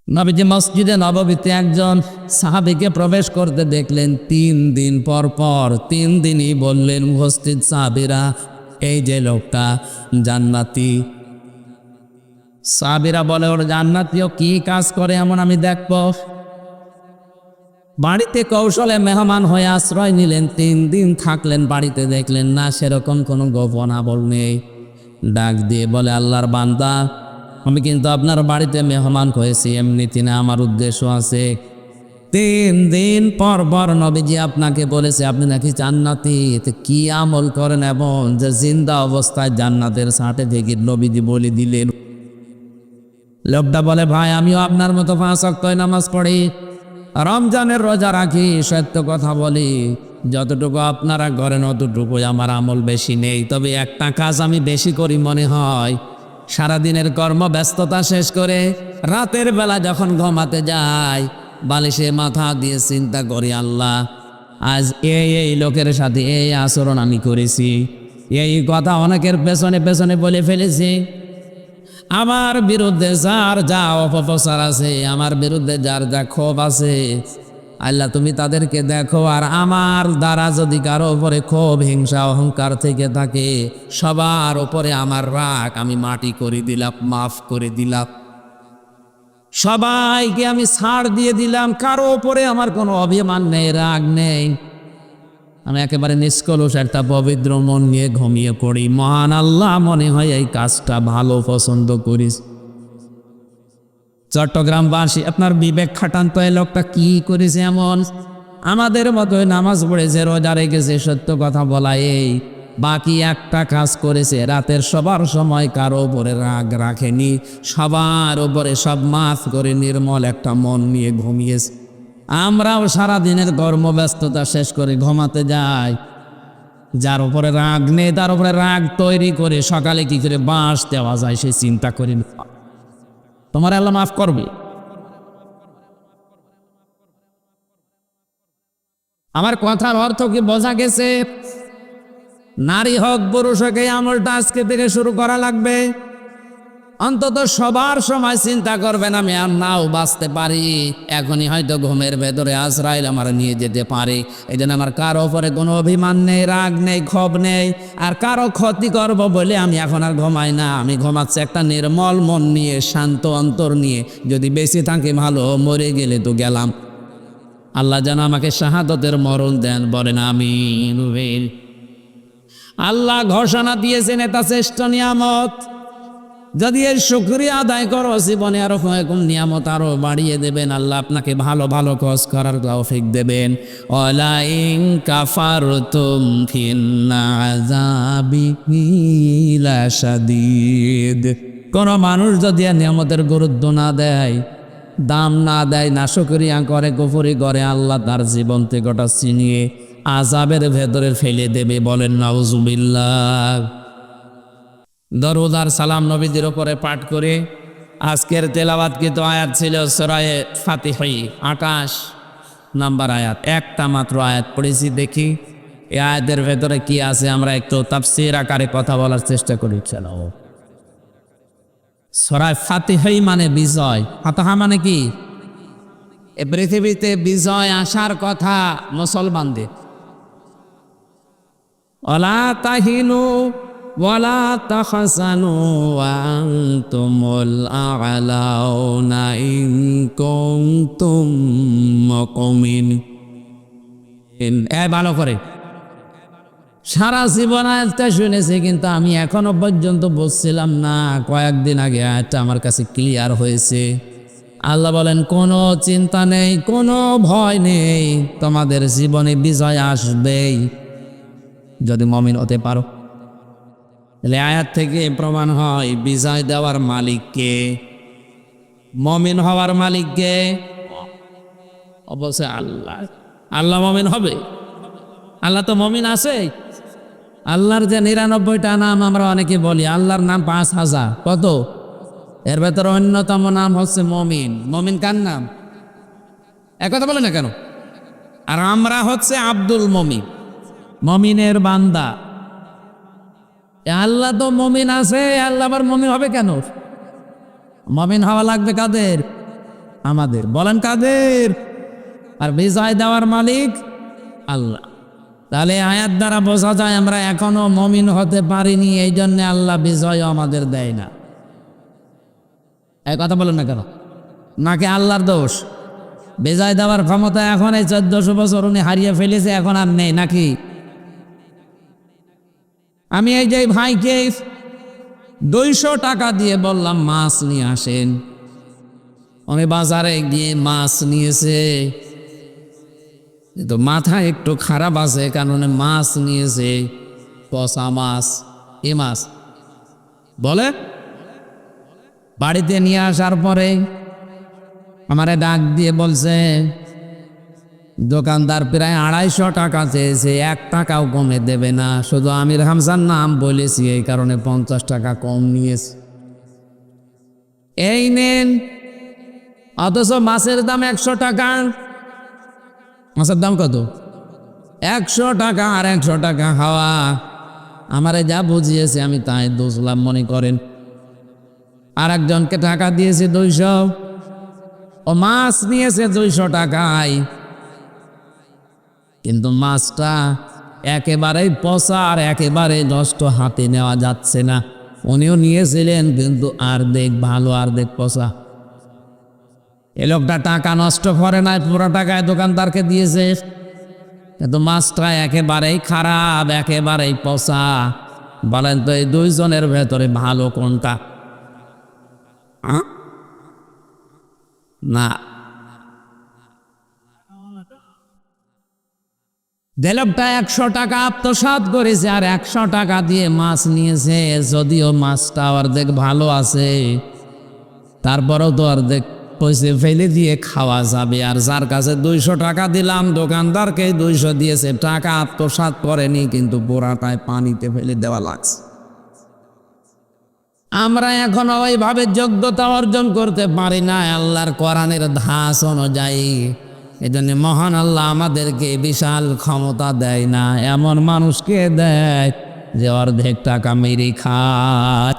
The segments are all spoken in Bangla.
নবীজি মসজিদে নববীতে একজন সাহাবীকে প্রবেশ করতে দেখলেন 3 দিন পর পর 3 দিনই বললেন উপস্থিত সাহাবীরা, এই যে লোকটা জান্নাতি। সাহাবীরা বলে, ওর জান্নাতীও কি কাজ করে এমন আমি দেখব। বাড়িতে কৌশলে মেহমান হয়ে আশ্রয় নিলেন, 3 দিন থাকলেন বাড়িতে, দেখলেন না সেরকম কোনো গোপন আমল নেই। ডাক দিয়ে বলে, আল্লাহর বান্দা, আমি কিন্তু আপনার বাড়িতে মেহমান হয়েছি, এমনিতে না, আমার উদ্দেশ্য আছে। 3 দিন পর পর নবীজি আপনাকে বলেছে আপনি নাকি জান্নাতি, এতে কি আমল করেন এবং যে জিন্দা অবস্থায় জান্নাতের সার্টিফিকেট নবীজি বলে দিলেন। লোকটা বলে, ভাই আমিও আপনার মতো 5 ওয়াক্ত নামাজ পড়ি, রমজানের রোজা রাখি, সত্য কথা বলি, যতটুকু আপনারা করেন অতটুকু আমার আমল বেশি নেই, তবে একটা কাজ আমি বেশি করি মনে হয়। সারাদিনের কর্মব্যস্ততা শেষ করে রাতের বেলা যখন ঘুমাতে যাই, বালিশে মাথা দিয়ে চিন্তা করি, আল্লাহ আজ এই লোকের সাথে এই আচরণ আমি করেছি, এই কথা অনেকের পেছনে পেছনে বলে ফেলেছি, আমার বিরুদ্ধে যার যা অপপ্রচার আছে, আমার বিরুদ্ধে যার যা ক্ষোভ আছে, আল্লাহ তুমি তাদেরকে দেখো, আর আমার দ্বারা যদি কারো উপরে ক্ষোভ হিংসা অহংকার থেকে থাকে, সবার উপরে আমার রাগ আমি মাটি করে দিলাম, মাফ করে দিলাম, সবাইকে আমি ছাড় দিয়ে দিলাম, কারো উপরে আমার কোনো অভিমান নেই, রাগ নেই, আমি একেবারে নিষ্কলুষ একটা পবিত্র মন নিয়ে ঘুমিয়ে পড়ি। মহান আল্লাহ মনে হয় এই কাজটা ভালো পছন্দ করিস। চট্টগ্রামবাসী আপনার বিবেক খাটান তো, এই লোকটা কি করেছে এমন? আমাদের মতো নামাজ পড়েছে, রোজা রেখেছে, সত্য কথা বলা, এই বাকি একটা কাজ করেছে, রাতের সবার সময় কারো উপরে রাগ রাখেনি, সবার উপরে সব মাফ করে নির্মল একটা মন নিয়ে ঘুমিয়েছে। আমরাও সারাদিনের কর্মব্যস্ততা শেষ করে ঘুমাতে যাই, যার উপরে রাগ নেই তার উপরে রাগ তৈরি করে সকালে কি করে বাঁশ দেওয়া যায় সে চিন্তা করি। তোমার আল্লাহ মাফ করবে। আমার কথার অর্থ কি বোঝা গেছে? নারী হোক পুরুষ হোক, এই আমলটা আজকে থেকে শুরু করা লাগবে। অন্তত সবার সময় চিন্তা করবেন আমি আর নাও বাঁচতে পারি, এখনই হয়তো ঘুমের ভেতরে আজরাইল আমার নিয়ে যেতে পারে, এই জন্য আমার কারো ওপরে কোনো অভিমান নেই, রাগ নেই, ক্ষোভ নেই, আর কারো ক্ষতি করব বলে আমি এখন আর ঘুমাই না। আমি ঘুমাচ্ছি একটা নির্মল মন নিয়ে, শান্ত অন্তর নিয়ে। যদি বেঁচে থাকে ভালো, মরে গেলে তো গেলাম। আল্লাহ যেন আমাকে শাহাদতের মরণ দেন, বলেন আমিন। আল্লাহ ঘোষণা দিয়েছেন এটা শ্রেষ্ঠ নিয়ামত, যদি এর শুকরিয়া আদায় করো জীবনে আরো কয়েকম নিয়ামত আরো বাড়িয়ে দেবেন। আল্লাহ আপনাকে ভালো ভালো কাজ করার তৌফিক দেবেন। ওয়ালা ইন কাফারতুম ফিন্না আযাবি লাশাদীদ। কোন মানুষ যদি নিয়ামতের গুরুত্ব না দেয়, দাম না দেয়, না শুকরিয়া করে, কুফরি করে, আল্লাহ তার জীবন থেকে ওটা ছিনিয়ে আযাবের ভেতরে ফেলে দেবে। বলেন নাউজুবিল্লাহ। দরুদ আর সালাম নবীদের উপরে পাঠ করে আজকের তেলাওয়াতকৃত আয়াত ছিল সূরা ফাতিহা 28 নাম্বার আয়াত, একটা মাত্র আয়াত পড়েছি। দেখি এই আয়াতের ভেতরে কি আছে, আমরা একটু তাফসীর আকারে কথা বলার চেষ্টা করি। চলো, সূরা ফাতিহা মানে বিজয়। ফাতিহা মানে কি? এই পৃথিবীতে বিজয় আসার কথা মুসলমানদের। ওয়ালা তাহিনু ওয়ালা তাহসানু ওয়া আনতুমুল আ'লাউনা ইন কুনতুম মুমিনিন। ভালো করে সারা জীবন আয়াতটা শুনেছি, কিন্তু আমি এখনো পর্যন্ত বুঝছিলাম না। কয়েকদিন আগে আয়াতটা আমার কাছে ক্লিয়ার হয়েছে। আল্লাহ বলেন, কোনো চিন্তা নেই, কোনো ভয় নেই, তোমাদের জীবনে বিজয় আসবেই যদি মুমিন হতে পারো। তাহলে আয়াত থেকে প্রমাণ হয় বিজয় দেওয়ার মালিক কে, মুমিন হওয়ার মালিক কে? অবশ্যই আল্লাহ। আল্লাহ মুমিন হবে? আল্লাহ তো মুমিন আছে। আল্লাহর যে 99টা নাম আমরা অনেকে বলি, আল্লাহর নাম 5000। কত? এর ভেতরে অন্যতম নাম হচ্ছে মুমিন। মুমিন কার নাম? একথা বলে না কেন? আর আমরা হচ্ছে আব্দুল মুমিন, মুমিনের বান্দা। আল্লাহ তো মুমিন আছে, আল্লাহ আবার মুমিন হবে কেন? মুমিন হওয়া লাগবে কাদের? আমাদের। বলেন কাদের? আর বিজয় দেওয়ার মালিক আল্লাহ। তাহলে আয়াত দ্বারা বোঝা যায় আমরা এখনো মুমিন হতে পারিনি, এই জন্য আল্লাহ বিজয় আমাদের দেয় না। এই কথা বলেন না কেন? নাকি আল্লাহর দোষ? বিজয় দেওয়ার ক্ষমতা এখন এই 1400 বছর উনি হারিয়ে ফেলেছে, এখন আর নেই নাকি? আমি এই যে ভাইকে 200 টাকা দিয়ে বললাম মাছ নিয়ে আসেন, উনি বাজারে গিয়ে মাছ নিয়েছে, তো মাথা একটু খারাপ আছে কারণ মাছ নিয়েছে পচা মাছ। এ মাছ বলে বাড়িতে নিয়ে আসার পরে আমারে ডাক দিয়ে বলছে, দোকানদার প্রায় 250 টাকা চেয়েছে, 1 টাকাও কমে দেবে না, শুধু আমির হামজার নাম বলেছি এই কারণে 50 টাকা কম নিয়েছে। এই নেন। অথচ মাছের দাম 100 টাকা। মাছের দাম কত? 100 টাকা। আর 100 টাকা খাওয়া আমারে যা বুঝিয়েছে আমি তাই বুঝলাম মনে করেন। আর একজনকে টাকা দিয়েছে 200, ও মাছ নিয়েছে 200 টাকায়, কিন্তু মাছটা একেবারেই পচা আর একেবারে নষ্ট, হাতে নেওয়া যাচ্ছে না। উনিও নিয়েছিলেন কিন্তু অর্ধেক ভালো অর্ধেক পচা। এ লোকটা টাকা নষ্ট করে নাই, পুরো টাকায় দোকানদারকে দিয়েছে, কিন্তু মাছটা একেবারেই খারাপ, একেবারেই পচা। বলেন তো এই দুইজনের ভেতরে ভালো কোনটা? না, যে লোকটা 100 টাকা আত্মসাৎ করেছে আর 100 টাকা দিয়ে মাছ নিয়েছে, যদিও মাছটা অর্ধেক ভালো আছে, তারপরেও তো অর্ধেক পয়সা ফেলে দিয়ে খাওয়া যাবে। আর যার কাছে 200 টাকা দিলাম, দোকানদারকে 200 দিয়েছে, টাকা আত্মসাৎ করেনি, কিন্তু পোড়াটায় পানিতে ফেলে দেওয়া লাগছে। আমরা এখন ওইভাবে যোগ্যতা অর্জন করতে পারি না আল্লাহর কোরআনের ধাঁচ অনুযায়ী। এই জন্য মহান আল্লাহ আমাদেরকে বিশাল ক্ষমতা দেয় না, এমন মানুষকে দেয় যে অর্ধেক টাকা মেরে খায়।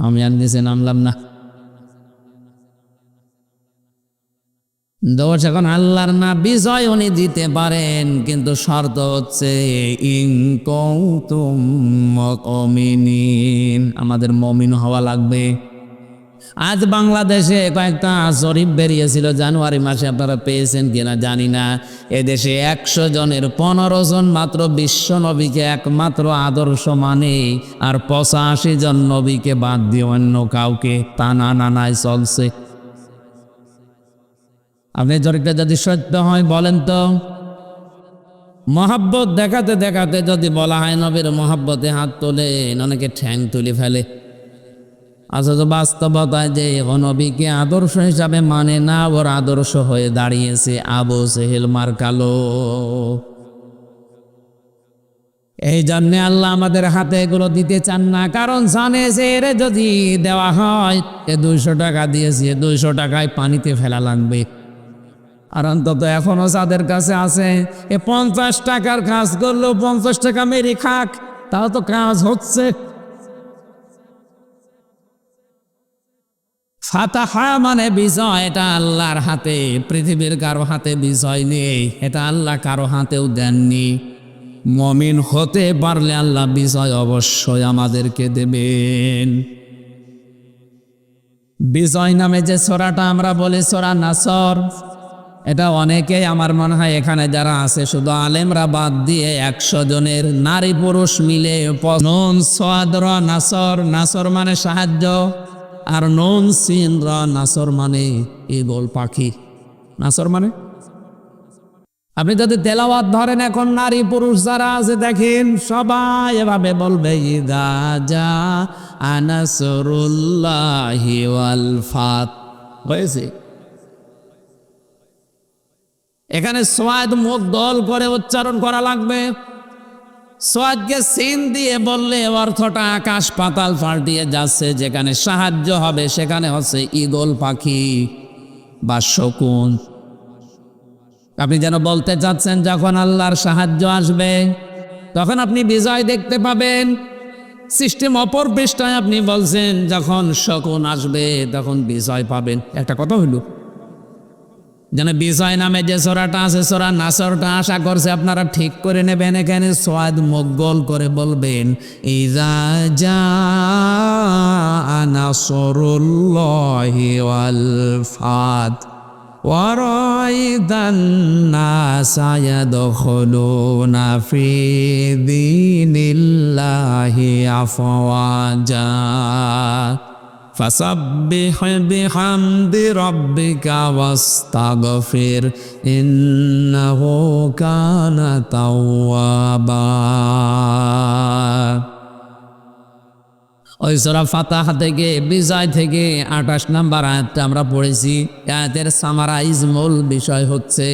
আমি আর নিচে নামলাম না। দোষ এখন আল্লাহর না, বিজয় উনি দিতে পারেন, কিন্তু শর্ত হচ্ছে ইন কুনতুম মুমিনিন, আমাদের মুমিন হওয়া লাগবে। আজ বাংলাদেশে কয়েকটা জরিপ বেরিয়েছিল জানুয়ারি মাসে, আপনারা পেয়েছেন কিনা জানি না। এদেশে 100 জনের 15 জন মাত্র বিশ্ব নবীকে একমাত্র আদর্শ মানে, আর 85 জন নবীকে বাদ দিয়ে অন্য কাউকে টানা নানায় চলছে। আপনি জরিপটা যদি সত্য হয় বলেন তো, মহাব্বত দেখাতে দেখাতে যদি বলা হয় নবীর মহাব্বতে হাত তোলেন, অনেকে ঠ্যাং তুলে ফেলে। অথচ বাস্তবতায় যে নবীকে আদর্শ হিসাবে মানে না, ওর আদর্শ হয়ে দাঁড়িয়েছে আবু জেহেল মার্কালো। এই জন্যে আল্লাহ আমাদের হাতে এগুলো দিতে চান না, কারণ জানে যে এর যদি দেওয়া হয়, 200 টাকা দিয়েছে, 200 টাকায় পানিতে ফেলা লাগবে। আর অন্তত এখনো যাদের কাছে আছে, 50 টাকার কাজ করলেও 50 টাকা মেরে খাক, তাও তো কাজ হচ্ছে। ফাতাহা মানে বিজয়, এটা আল্লাহর হাতে, পৃথিবীর কারো হাতে বিজয় নেই, এটা আল্লাহ কারো হাতেও দেননি। মুমিন হতে পারলে আল্লাহ বিজয় অবশ্যই আমাদেরকে দেবেন। বিজয় নামে যে সূরাটা আমরা বলি সূরা নাসর, এটা অনেকেই আমার মনে হয় এখানে যারা আছে শুধু আলেমরা বাদ দিয়ে 100 জনের নারী পুরুষ মিলে নুন সাদ র নাসর, নাসর মানে সাহায্য, আর নুন সিন র নাসর মানে ঈগল পাখি। নাসর মানে আপনি যদি তেলাওয়াত ধরেন, এখন নারী পুরুষ যারা আছে দেখেন সবাই এভাবে বলবে ইদা জা নাসরুল্লাহি ওয়াল ফাত। হয়েছে? এখানে সোয়াদ মুখ দল করে উচ্চারণ করা লাগবে। সোয়াদকে সিন দিয়ে বললে অর্থটা আকাশ পাতাল পাল্টিয়ে যাচ্ছে। যেখানে সাহায্য হবে সেখানে হচ্ছে ঈগল পাখি বা শকুন। আপনি যেন বলতে চাচ্ছেন যখন আল্লাহর সাহায্য আসবে তখন আপনি বিজয় দেখতে পাবেন। সিস্টেম অপর পৃষ্ঠায় আপনি বলছেন যখন শকুন আসবে তখন বিজয় পাবেন। একটা কথা হইল, যেন বিজয় নামে যে সোরাটা আছে সূরা নাসরটা আশা করছে আপনারা ঠিক করে নেবেন। এখানে সোয়াদ মুগল করে বলবেন ইজা জাআ নাসরুল্লাহি ওয়াল ফাত ওয়া রাআইতান নাসা ইয়াদখুলুনা ফি দীনিল্লাহি আফওয়াজা ফাসাব্বিহ বিহামদি রাব্বিকা ওয়াস্তাগফির ইন্নাহু কানা তাওয়াবা। ওই সূরা ফাতিহা থেকে বিজয় থেকে 28 নম্বর আয়াতটা আমরা পড়েছি। আয়াতের সামারাইজ মূল বিষয় হচ্ছে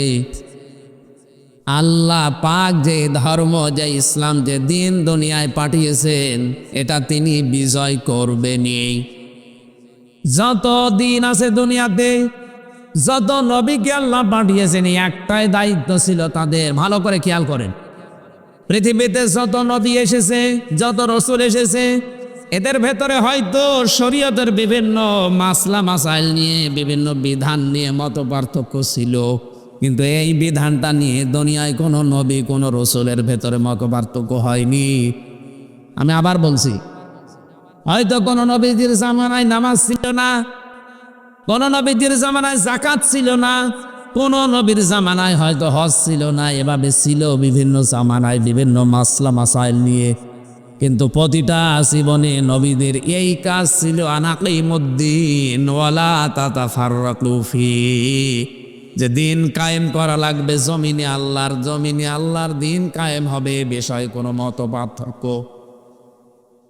আল্লাহ পাক যে ধর্ম, যে ইসলাম, যে দিন দুনিয়ায় পাঠিয়েছেন এটা তিনি বিজয় করবেনই। যত দিন আছে দুনিয়াতে, যত নবীকে আল্লাহ পাঠিয়েছেন একটাই দায়িত্ব ছিল তাদের, ভালো করে খেয়াল করেন। পৃথিবীতে যত নবী এসেছে, যত রসুল এসেছে, এদের ভেতরে হয়তো শরীয়তের বিভিন্ন মাসলা মাসাইল নিয়ে, বিভিন্ন বিধান নিয়ে মত পার্থক্য ছিল, কিন্তু এই বিধানটা নিয়ে দুনিয়ায় কোনো নবী, কোনো রসুলের ভেতরে মত পার্থক্য হয়নি। আমি আবার বলছি, হয়তো কোন নবীজির জামানায় নামাজ ছিল না, কোন নবীজির জামানায় যাকাত ছিল না, কোন নবীর জামানায় হয়তো হজ ছিল না। এভাবে ছিল বিভিন্ন জামানায় বিভিন্ন মাসলা মাসাইল নিয়ে, কিন্তু প্রতিটা জীবনে নবীদের এই কাজ ছিল আনাকিমুদ্দিন ওয়ালা তাতাফাররাকু ফি, যে দিন কায়েম করা লাগবে জমিনে আল্লাহর, জমিনে আল্লাহর দিন কায়েম হবে, বিষয়ে কোনো মত পার্থক্য।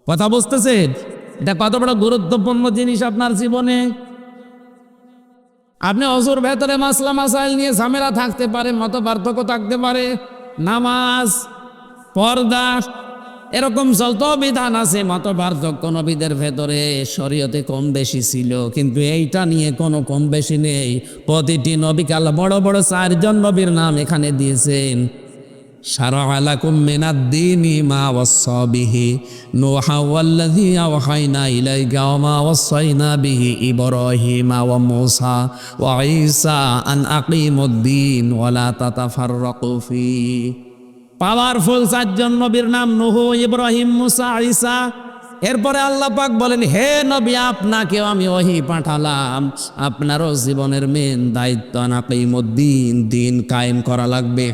কথা বুঝতেছেন? এটা কত বড় গুরুত্বপূর্ণ জিনিস আপনার জীবনে। আপনি অজুর ভেতরে মাসলা মাসাইল নিয়ে ঝামেলা থাকতে পারে, মত পার্থক্য থাকতে পারে, নামাজ, পর্দা, এরকম যত বিধান আছে মত পার্থক্য নবীদের ভেতরে শরীয়তে কম বেশি ছিল, কিন্তু এইটা নিয়ে কোনো কম বেশি নেই। প্রতিটি নবীকে আল্লাহ বড় বড় 4 জন নবীর নাম এখানে দিয়েছেন। শারা'a লাকুম মিনাদ-দীনি মা ওয়াসসা বিহি নূহা ওয়াল্লাযী আওহায়না ইলাইকা ওয়া মা ওয়াসাইনা বিহি ইব্রাহিমা ওয়া মূসা ওয়া ঈসা আন আকিমুদ-দীন ওয়া লা তাতাফাররাকু ফীহি। পাওয়ারফুল 4 জন নবীর নাম নূহ, ইব্রাহিম, মূসা, ঈসা। এরপরে আল্লাহ পাক বলেন, হে নবী আপনাকেও আমি ওহী পাঠালাম, আপনারও জীবনের মেন দায়িত্ব আকিমুদ-দীন, দিন কায়েম করা লাগবে।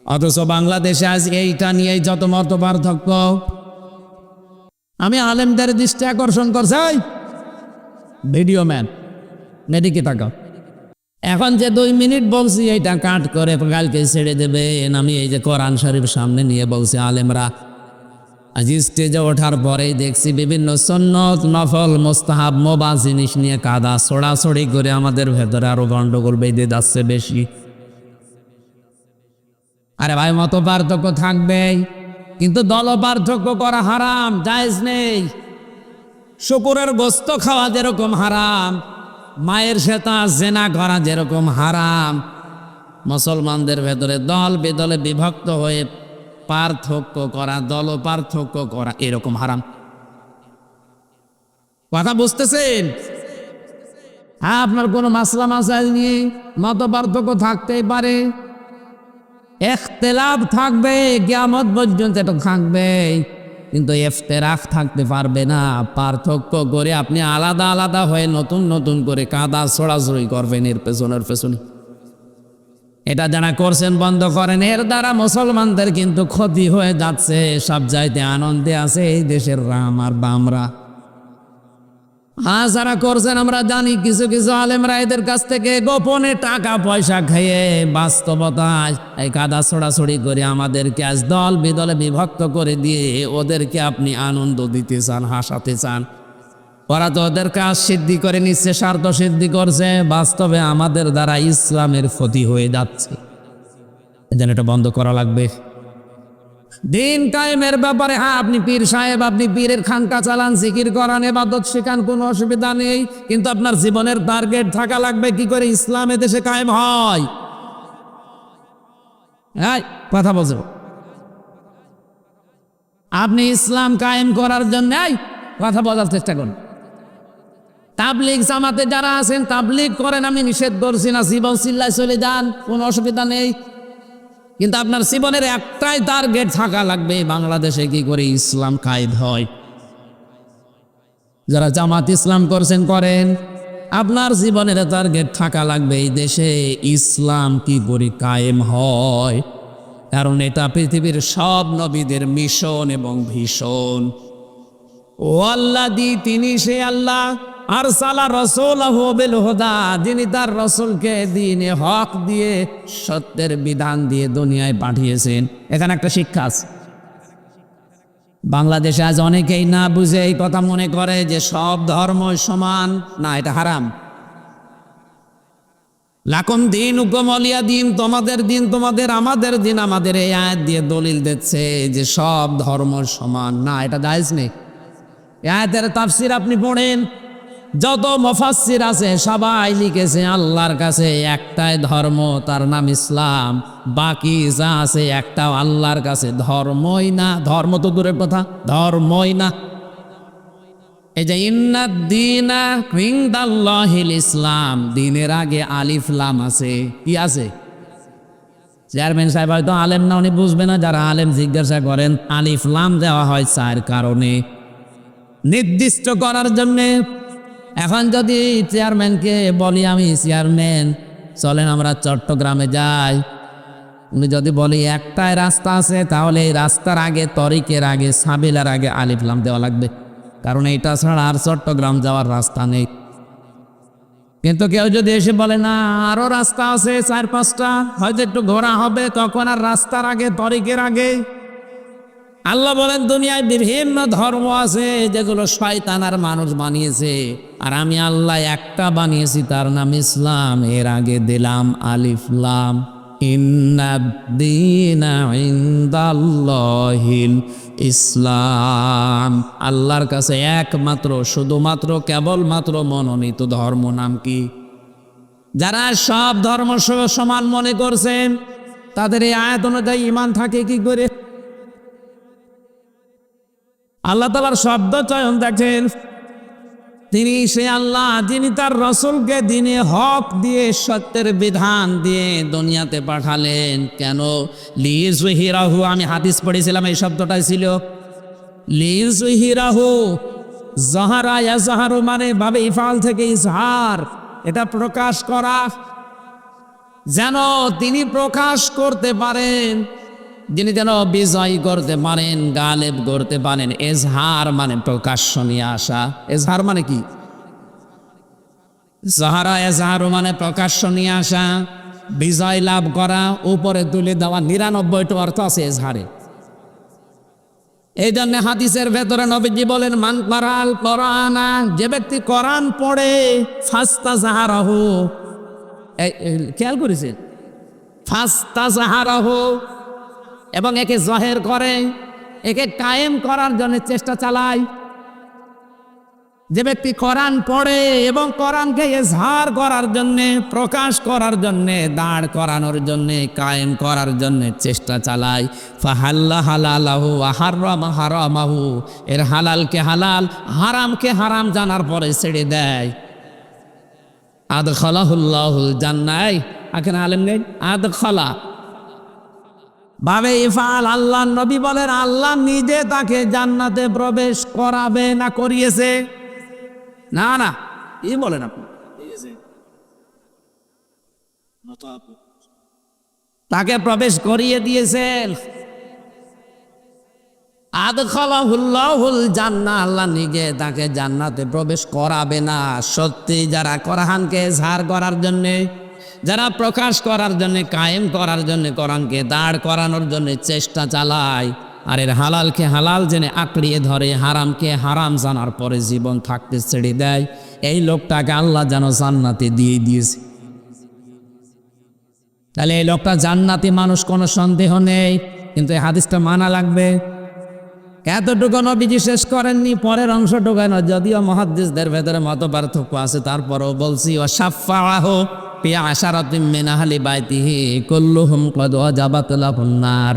অথচ বাংলাদেশে আজ এইটা নিয়েই যত মত পার্থক্য। আমি আলেমদের দৃষ্টি আকর্ষণ করছি, ভিডিও ম্যান মেডিকে তাকাও, এখন যে 2 মিনিট বলছি এইটা কাট করে কালকে ছেড়ে দেবেন। আমি এই যে কোরআন শরীফ সামনে নিয়ে বলছি, আলেমরা আজ স্টেজে ওঠার পরেই দেখছি বিভিন্ন সুন্নত, নফল, মুস্তাহাব, মুবাহ জিনিস নিয়ে কাদা ছড়াছড়ি করে আমাদের ভেতরে আরো গন্ডগোল বেঁধে যাচ্ছে বেশি। আরে ভাই, মত পার্থক্য থাকবেই, কিন্তু দল পার্থক্য করা হারাম, জায়েজ নেই। শুকুরের গোস্ত খাওয়া যেরকম হারাম, মায়ের সাথে জেনা করা যেরকম হারাম, মুসলমানদের ভেতরে দল বেদলে বিভক্ত হয়ে পার্থক্য করা, দল পার্থক্য করা এরকম হারাম। কথা বুঝতেছেন? হ্যাঁ, আপনার কোনো মাসলা মাসাইল নিয়ে মত পার্থক্য থাকতেই পারে, ইখতিলাফ থাকবে, কিয়ামত পর্যন্ত এটা থাকবে, কিন্তু ইফতিরাক থাকতে পারবে না। পার্থক্য করে আপনি আলাদা আলাদা হয়ে নতুন নতুন করে কাদা ছড়াছড়ি করবেন এর পেছনের পেছনে। এটা যারা করছেন বন্ধ করেন, এর দ্বারা মুসলমানদের কিন্তু ক্ষতি হয়ে যাচ্ছে। সব চাইতে আনন্দে আছে এই দেশের রাম আর বামরা। হ্যাঁ, যারা করছেন আমরা জানি, কিছু কিছু আলেমরা এদের কাছ থেকে গোপনে টাকা পয়সা খেয়ে বাস্তবতায় এই কাদা ছড়াছড়ি করে আমাদেরকে আজ দল বিদলে বিভক্ত করে দিয়ে ওদেরকে আপনি আনন্দ দিতে চান, হাসাতে চান। ওরা তো ওদের কাজ সিদ্ধি করে নিচ্ছে, স্বার্থ সিদ্ধি করছে, বাস্তবে আমাদের দ্বারা ইসলামের ক্ষতি হয়ে যাচ্ছে। এজন্য এটা বন্ধ করা লাগবে। দিন কায়েমের ব্যাপারে হ্যাঁ, আপনি পীর সাহেব, আপনি পীরের খানকা চালান, জিকির করান, ইবাদত শেখান, কোনো অসুবিধা নেই, কিন্তু আপনার জীবনের টার্গেট থাকা লাগবে কি করে ইসলাম এদেশে কায়েম হয়। হ্যাঁ, কথা বলছো। আপনি ইসলাম কায়েম করার জন্য কথা বলার চেষ্টা করুন। তাবলিগ জামাতে যারা আছেন তাবলিগ করেন, আমি নিষেধ করছি না, জীবন চিল্লায় চলে যান, কোনো অসুবিধা নেই। কিন্তু আপনার জীবনের একটাই টার্গেট থাকা লাগবে, বাংলাদেশে কি করে ইসলাম কায়েম হয়। যারা জামাত ইসলাম করছেন করেন, আপনার জীবনের টার্গেট থাকা লাগবে এই দেশে ইসলাম কি করে কায়েম হয়, কারণ এটা পৃথিবীর সব নবীদের মিশন এবং ভীষণ। ও আল্লাহ দি তিনি সে আল্লাহ আরসালা রাসূলাহু বিল হুদা, যিনি তার রাসূলকে দ্বীনে হক দিয়ে সত্যের বিধান দিয়ে দুনিয়ায় পাঠিয়েছেন। এখানে একটা শিক্ষা আছে। বাংলাদেশে আজ অনেকেই না বুঝে এই কথা মনে করে যে সব ধর্ম সমান, না, এটা হারাম। লাকুম দীনুকুম ওয়ালিয়া দীন, তোমাদের দিন তোমাদের, আমাদের দিন আমাদের, এই আয়াত দিয়ে দলিল দিচ্ছে যে সব ধর্ম সমান, না, এটা জায়েজ নেই। এই আয়াতের তাফসীর আপনি পড়েন, যত মুফাসসির আছে সবাই লিখেছে আল্লাহর কাছে একটাই ধর্ম, তার নাম ইসলাম, বাকি যা আছে একটাও আল্লাহর কাছে ধর্মই না। ধর্ম তো দূরের কথা, ধর্মই না। এই যে ইন্নাদ-দীনা ইনদাল্লাহিল ইসলাম, দিনের আগে আলিফ লাম আছে। কি আছে? চেয়ারম্যান সাহেব হয়তো আলেম না, উনি বুঝবে না। যারা আলেম জিজ্ঞাসা করেন, আলিফ লাম দেওয়া হয় চার কারণে, নির্দিষ্ট করার জন্যে। এখন যদি চেয়ারম্যানকে বলি আমি চেয়ারম্যান চলেন আমরা চট্টগ্রামে যাই, উনি যদি বলি একটাই রাস্তা আছে, তাহলে এই রাস্তার আগে, তরিকের আগে, সাবিলার আগে আলিফ লাম দেওয়া লাগবে, কারণ এইটা ছাড়া আর চট্টগ্রাম যাওয়ার রাস্তা নেই। কিন্তু কেউ যদি এসে বলে না আরো রাস্তা আছে 4-5টা, হয়তো একটু ঘোরা হবে, তখন আর রাস্তার আগে, তরিকের আগে। আল্লাহ বলেন দুনিয়ায় বিভিন্ন ধর্ম আছে যেগুলো শয়তান আর মানুষ বানিয়েছে, আর আমি আল্লাহ একটা বানিয়েছি, তার নাম ইসলাম। এর আগে দিলাম আলিফ লাম। ইন্নাদ-দীনা ইনদাল্লাহিল ইসলাম, আল্লাহর কাছে একমাত্র, শুধুমাত্র, কেবলমাত্র মনোনীত ধর্ম নাম কি? যারা সব ধর্ম সমান মনে করছেন, তাদের এই আয়াত অনুযায়ী ঈমান থাকে কি করে? আল্লাহ তাআলার শব্দ চয়ন দেখেন, তিনি সে আল্লাহ যিনি তার রাসূলকে দ্বীনে হক দিয়ে, সত্যের বিধান দিয়ে দুনিয়াতে পাঠালেন। কেন? লিইয়ুযহিরাহু, আমি হাদিস পড়েছিলাম, এই শব্দটাই ছিল লিইয়ুযহিরাহু। যাহারা ইয়াজহারু মানে ভাবে ইফাল থেকে ইজহার, এটা প্রকাশ করা, যেন তিনি প্রকাশ করতে পারেন, যিনি যেন বিজয় করতে পারেন, গালেব করতে পারেন। এজহার মানে প্রকাশ্য নিয়ে আসা। এজহার মানে কি? যাহারা এজহারু মানে প্রকাশ্য নিয়ে আসা, বিজয় লাভ করা, উপরে তুলে দেওয়া। 99টা অর্থ আছে এজহারে। এই জন্য হাদিসের ভেতরে নবীজি বলেন মান কারাল কোরআনা, যে ব্যক্তি কোরআন পড়ে, ফাস্তাজহারাহু, খেয়াল করেছেন, ফাস্তাজহারাহু, এবং একে জাহের করে, একে কায়েম করার জন্য চেষ্টা চালায়। যে ব্যক্তি কোরআন পড়ে এবং কোরআনকে ইজহার করার জন্য, প্রকাশ করার জন্য, দাঁড় করানোর জন্য, কায়েম করার জন্য চেষ্টা চালায়, ফাহাল্লা হালালাহু ওয়া হারামা হারামাহু, এর হালালকে হালাল, হারামকে হারাম জানার পরে ছেড়ে দেয়, আদখালাহুল্লাহুল জান্নাহ। এখানে আলেম নেই, আদখালা ভাবে ইফাল। আল্লাহ নবী বলেন আল্লাহ নিজে তাকে জান্নাতে প্রবেশ করাবে না করিয়েছে? না না, কি বলেন আপনি? তাকে প্রবেশ করিয়ে দিয়েছেন। আদখালাহুল্লাহুল জান্নাহ, আল্লাহ নিজে তাকে জান্নাতে প্রবেশ করাবে না। সত্যি যারা কোরআনকে ইজহার করার জন্যে, যারা প্রকাশ করার জন্য, কায়েম করার জন্য, কোরআনকে দাঁড় করানোর জন্য চেষ্টা চালায়, আর এর হালালকে হালাল জেনে আঁকড়িয়ে ধরে, হারামকে হারাম জানার পরে জীবন থাকতে ছেড়ে দেয়, এই লোকটাকে আল্লাহ যেন জান্নাতে দিয়ে দিয়েছে। তাহলে এই লোকটা জান্নাতি মানুষ, কোনো সন্দেহ নেই, কিন্তু এই হাদিসটা মানা লাগবে। এতটুকু নবীজি শেষ করেননি, পরের অংশটুকু না, যদিও মুহাদ্দিসদের ভেতরে মত পার্থক্য আছে, তারপরেও বলছি, ওয়া শাফাআহু ফি আশারাতিন মিন আহলি বাইতিহি কুল্লুহুম ক্বাদ ওয়াজাবাত লাহুন নার।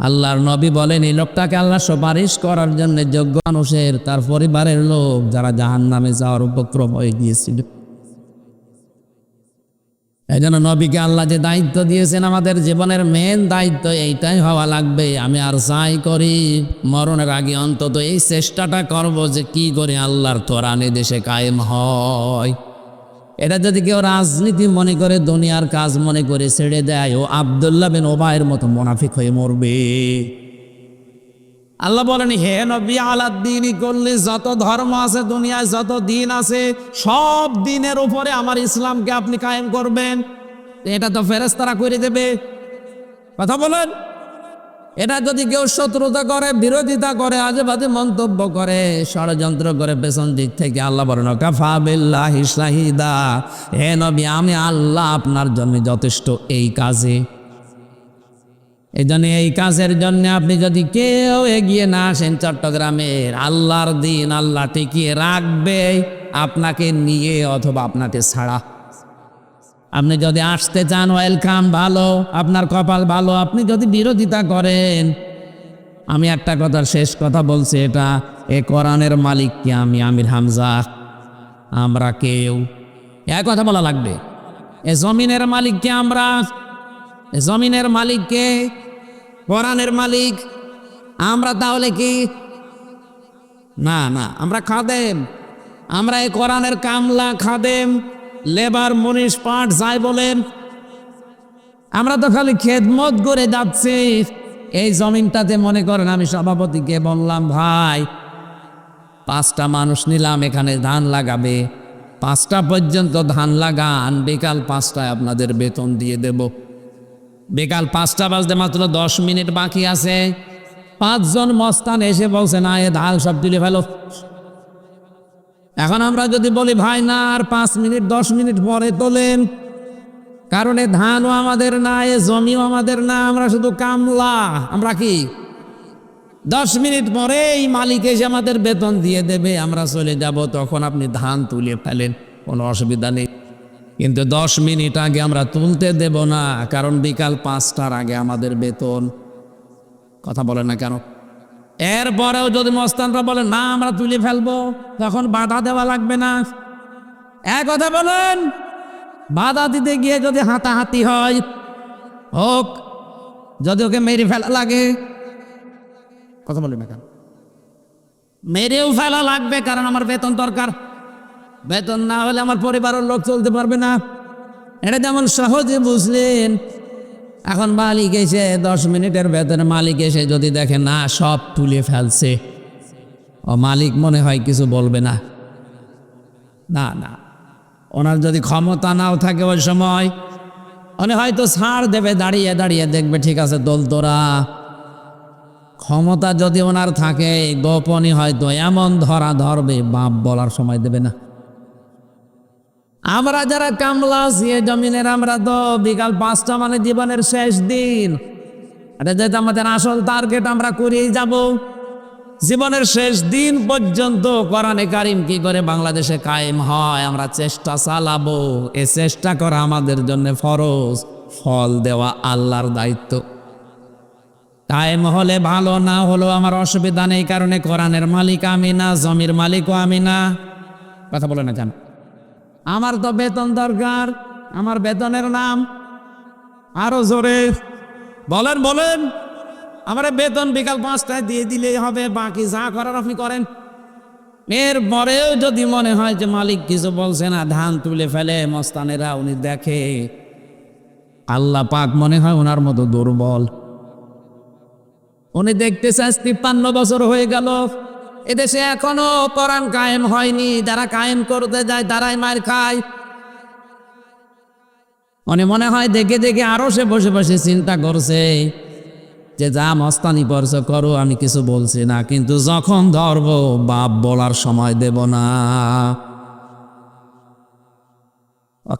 আল্লাহর নবী বলেন এই লোকটাকে আল্লাহ সুপারিশ করার জন্য যোগ্য মানুষের তার পরিবারের লোক যারা জাহান্নামে যাওয়ার উপক্রম হয়ে গিয়েছিল। এই জন্য নবীকে আল্লাহ যে দায়িত্ব দিয়েছেন আমাদের জীবনের মেন দায়িত্ব এইটাই হওয়া লাগবে। আমি আর চাই করি মরণের আগে অন্তত এই চেষ্টাটা করব যে কি করে আল্লাহর কোরআন এই দেশে কায়েম হয়। এটা যদি কেউ রাজনীতি মনে করে দুনিয়ার কাজ মনে করে ছেড়ে দেয় ও আব্দুল্লাহ বিন ওবায়ের মতো মুনাফিক হয়ে মরবে। আল্লাহ বলেন হে নবী আলাদ্দিনই করলে যত ধর্ম আছে দুনিয়ায় যত দিন আছে সব দিনের উপরে আমার ইসলামকে আপনি কায়েম করবেন। এটা তো ফেরেশতারা করে দেবে। কথা বলেন, এটা যদি কেউ শত্রুতা করে বিরোধিতা করে আজেবাজে মন্তব্য করে ষড়যন্ত্র করে পেছন দিক থেকে আল্লাহ বলেন কাফা বিল্লাহি শাহিদা, হে নবী আমি আল্লাহ আপনার জন্য যথেষ্ট এই কাজে। এই জন্য এই কাজের জন্য আপনি যদি কেউ এগিয়ে না আসেন চট্টগ্রামের আল্লাহর দিন আল্লাহ টিকিয়ে রাখবে আপনাকে নিয়ে অথবা আপনাকে ছাড়া। আপনি যদি আসতে চান ওয়েলকাম, ভালো, আপনার কপাল ভালো। আপনি যদি বিরোধিতা করেন, আমি একটা কথা শেষ কথা বলছি, এটা এ কোরআনের মালিক কি আমি আমির হামজা, আমরা কেউ এক কথা বলা লাগবে। এ জমিনের মালিক কে আমরা, এ জমিনের মালিক কে, কোরআনের মালিক আমরা। তাহলে কি না না আমরা খাদেম, আমরা এই কোরআনের কামলা খাদেম লেবার মুনিশ পাঠ যাই বলেন, আমরা তো খালি খেদমত করে যাচ্ছি। এই জমিনটাতে মনে করেন আমি সভাপতিকে বললাম ভাই 5টা মানুষ নিলাম এখানে ধান লাগাবে, 5টা পর্যন্ত ধান লাগান, বিকাল 5টায় আপনাদের বেতন দিয়ে দেব। বিকাল 5টা বাজতে মাত্র 10 মিনিট বাকি আছে, 5 জন মস্তান এসে বলছে না এ ধান সব তুলে ফেলো। এখন আমরা যদি বলি ভাই না আর 5 মিনিট 10 মিনিট পরে তোলেন, কারণ এ ধানও আমাদের না, এ জমিও আমাদের না, আমরা শুধু কামলা। আমরা কি 10 মিনিট পরে এই মালিক এসে আমাদের বেতন দিয়ে দেবে, আমরা চলে যাব, তখন আপনি ধান তুলে ফেলেন, কোনো অসুবিধা নেই। কিন্তু 10 মিনিট আগে আমরা তুলতে দেব না, কারণ বিকাল 5টার আগে আমাদের বেতন। কথা বলেন না কেন? এরপরেও যদি মস্তানরা বলে না আমরা তুলে ফেলবো, তখন বাধা দেওয়া লাগবে না। এক কথা বলেন, বাধা দিতে গিয়ে যদি হাতাহাতি হয় হোক, যদি ওকে মেরে ফেলা লাগে, কথা বলেন না কেন? মেরেও ফেলা লাগবে, কারণ আমার বেতন দরকার। বেতন না হলে আমার পরিবারের লোক চলতে পারবে না। এটা যেমন সহজে বুঝলেন। এখন মালিক এসে 10 মিনিটের বেতন মালিক এসে যদি দেখে না সব তুলে ফেলছে, ও মালিক মনে হয় কিছু বলবে না। না না, ওনার যদি ক্ষমতা নাও থাকে ওই সময় উনি হয়তো ছাড় দেবে, দাঁড়িয়ে দাঁড়িয়ে দেখবে ঠিক আছে দোল তোরা। ক্ষমতা যদি ওনার থাকে গোপনই হয়তো এমন ধরা ধরবে বাপ বলার সময় দেবে না। আমরা যারা কামলা আছি এই জমিনের, আমরা তো বিকাল 5টা মানে জীবনের শেষ দিন, এটা যেটা আমাদের আসল টার্গেট আমরা করেই যাব। জীবনের শেষ দিন পর্যন্ত কোরআনে কারিম কি করে বাংলাদেশে কায়েম হয় আমরা চেষ্টা চালাবো। এ চেষ্টা করা আমাদের জন্য ফরজ, ফল দেওয়া আল্লাহর দায়িত্ব। কায়েম হলে ভালো, না হলেও আমার অসুবিধা নেই, কারণে কোরআনের মালিক আমি না, জমির মালিকও আমি না। কথা বলে না কেন? আমার তো বেতন দরকার, আমার বেতনের নাম আরো জোরে বলেন বলেন। আমার বেতন বিকাল 5টায় দিয়ে দিলেই হবে, বাকি যা করার আপনি করেন। এরপরেও যদি মনে হয় যে মালিক কিছু বলছে না, ধান তুলে ফেলে মস্তানেরা, উনি দেখে আল্লাহ পাক মনে হয় ওনার মতো দুর্বল। উনি দেখতে চান 53 বছর হয়ে গেল এদেশে এখনো কোরআন কায়েম হয়নি, যারা কায়েম করতে যায় তারাই মার খায়। উনি মনে হয় দেখে দেখে আরো সে বসে বসে চিন্তা করছে যে যা মস্তানি করছো করো, আমি কিছু বলছি না, কিন্তু যখন ধরবো বাপ বলার সময় দেব না।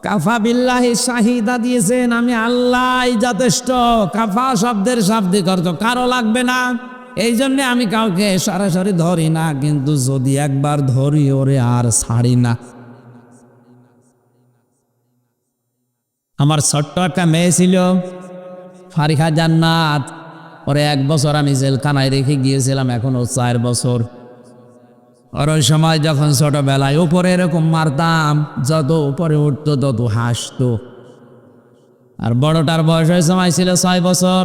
কাফা বিল্লাহি শাহিদা দিয়েছেন, আমি আল্লাহ যথেষ্ট। কাফা শব্দের শাব্দিক অর্থ কারো লাগবে না, এই জন্যে আমি কাউকে সরাসরি ধরি না, কিন্তু যদি একবার ধরি ওরে আর ছাড়ি না। আমার ছোট্ট একটা মেয়ে ছিল ফারিহা জান্নাত, পরে 1 বছর আমি জেলখানায় রেখে গিয়েছিলাম, এখনও 4 বছর। আর ওই সময় যখন ছোটবেলায় উপরে এরকম মারতাম, যত উপরে উঠতো তত হাসতো। আর বড়টার বয়স ওই সময় ছিল 6 বছর।